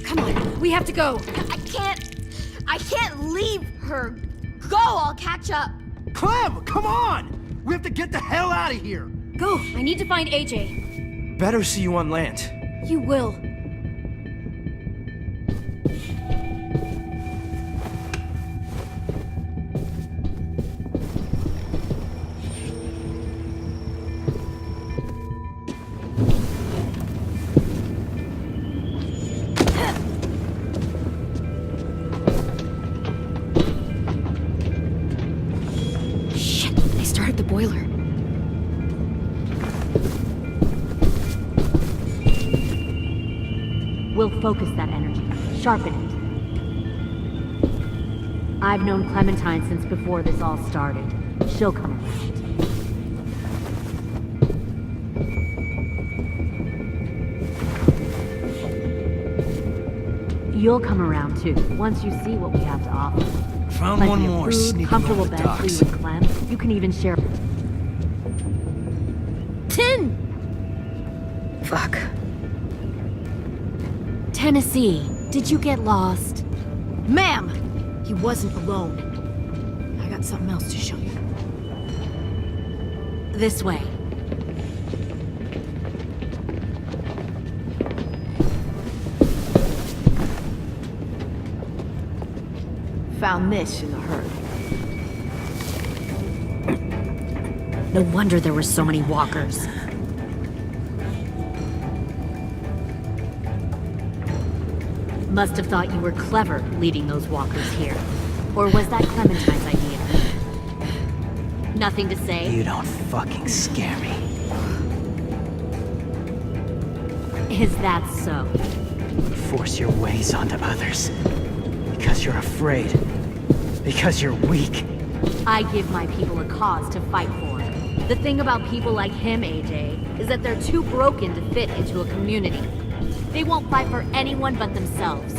Come on, we have to go. I can't leave her. Go, I'll catch up. Clem, come on! We have to get the hell out of here! Go, I need to find AJ. Better see you on land. You will. Shit, they started the boiler. We'll focus that energy, sharpen it. I've known Clementine since before this all started. She'll come around. You'll come around too, once you see what we have to offer. Found Plenty one of more food, sneaking comfortable over the beds for docks. you and Clem. You can even share. Tin! Fuck. Tennessee, did you get lost? Ma'am! He wasn't alone. I got something else to show you. This way. Found this in the herd. No wonder there were so many walkers. Must have thought you were clever leading those walkers here. Or was that Clementine's idea? Nothing to say? You don't fucking scare me. Is that so? You force your ways onto others. Because you're afraid. Because you're weak. I give my people a cause to fight for. The thing about people like him, AJ, is that they're too broken to fit into a community. They won't fight for anyone but themselves.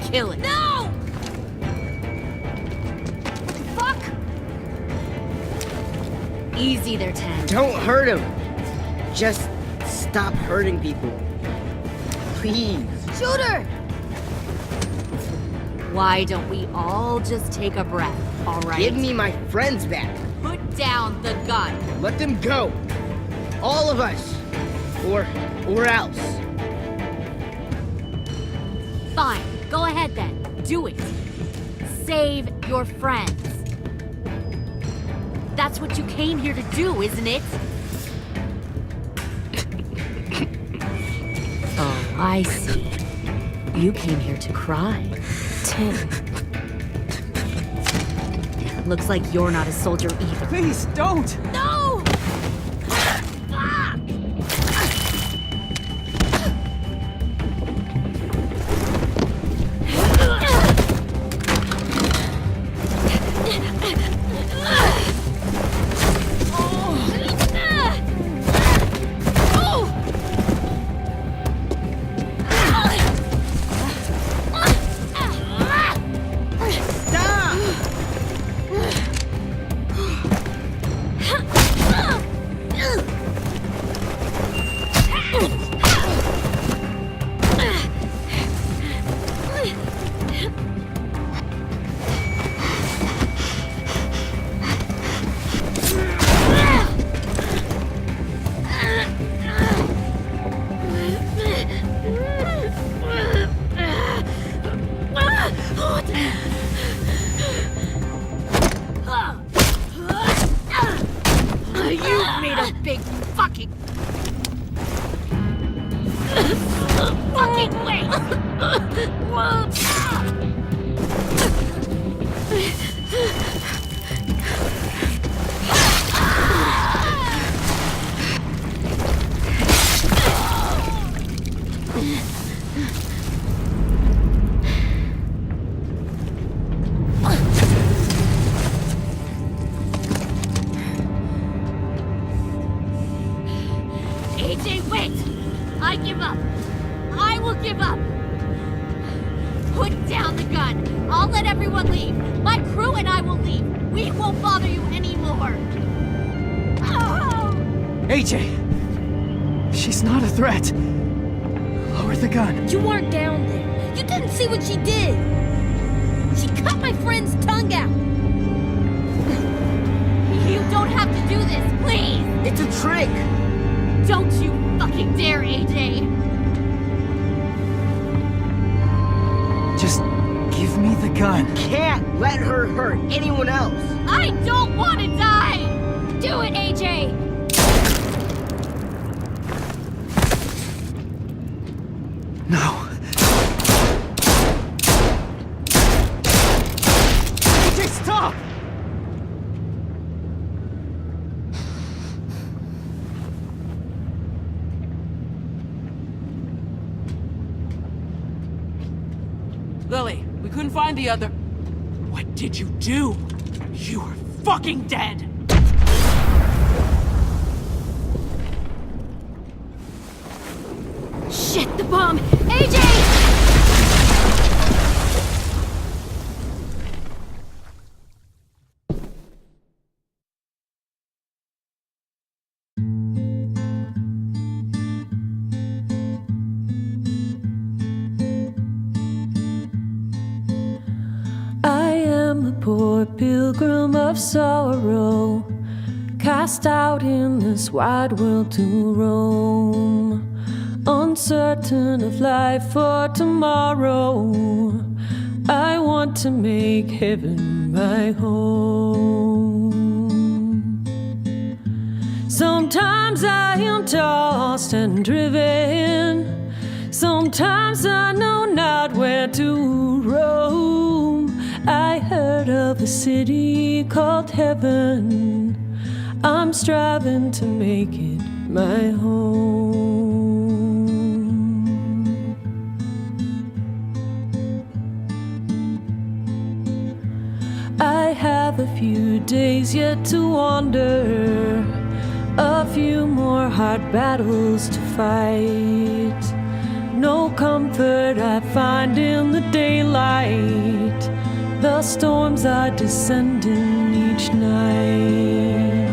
Kill it. No! Fuck! Easy there, Ten. Don't hurt him. Just stop hurting people. Please. Shoot her! Why don't we all just take a breath, all right? Give me my friends back. Put down the gun. Let them go. All of us. Or else. Fine, go ahead then. Do it. Save your friends. That's what you came here to do, isn't it? Oh, I see. You came here to cry. Tin. Looks like you're not a soldier either. Please, don't! No! Stop! fucking... fucking wait! AJ, wait! I give up. I will give up. Put down the gun. I'll let everyone leave. My crew and I will leave. We won't bother you anymore. Oh! AJ! She's not a threat. Lower the gun. You weren't down there. You didn't see what she did. She cut my friend's tongue out. You don't have to do this, please! It's a trick! Don't you fucking dare, AJ! Just give me the gun. Can't let her hurt anyone else! I don't want to die! Do it, AJ! No. AJ, stop! Lily, we couldn't find the other... What did you do? You are fucking dead! Shit, the bomb! AJ! Poor pilgrim of sorrow, cast out in this wide world to roam, uncertain of life for tomorrow. I want to make heaven my home. Sometimes I am tossed and driven, sometimes I know not where to roam. I heard of a city called heaven. I'm striving to make it my home. I have a few days yet to wander, a few more hard battles to fight. No comfort I find in the daylight. The storms are descending each night.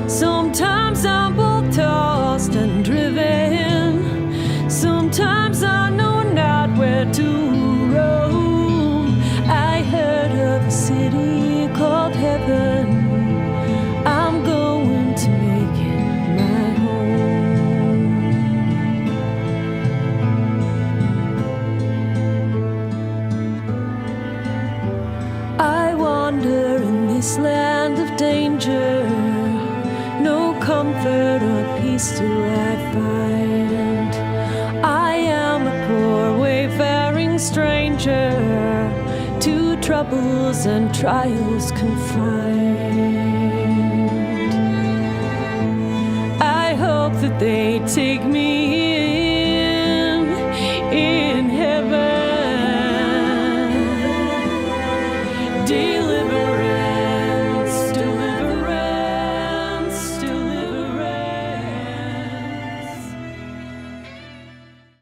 Sometimes I'm both tossed and driven, sometimes I know not where to roam. I heard of a city called heaven. I'm going to make it my home. I wander in this land of danger, no comfort or peace do I find. I am a poor wayfaring stranger, to troubles and trials confined. I hope that they take me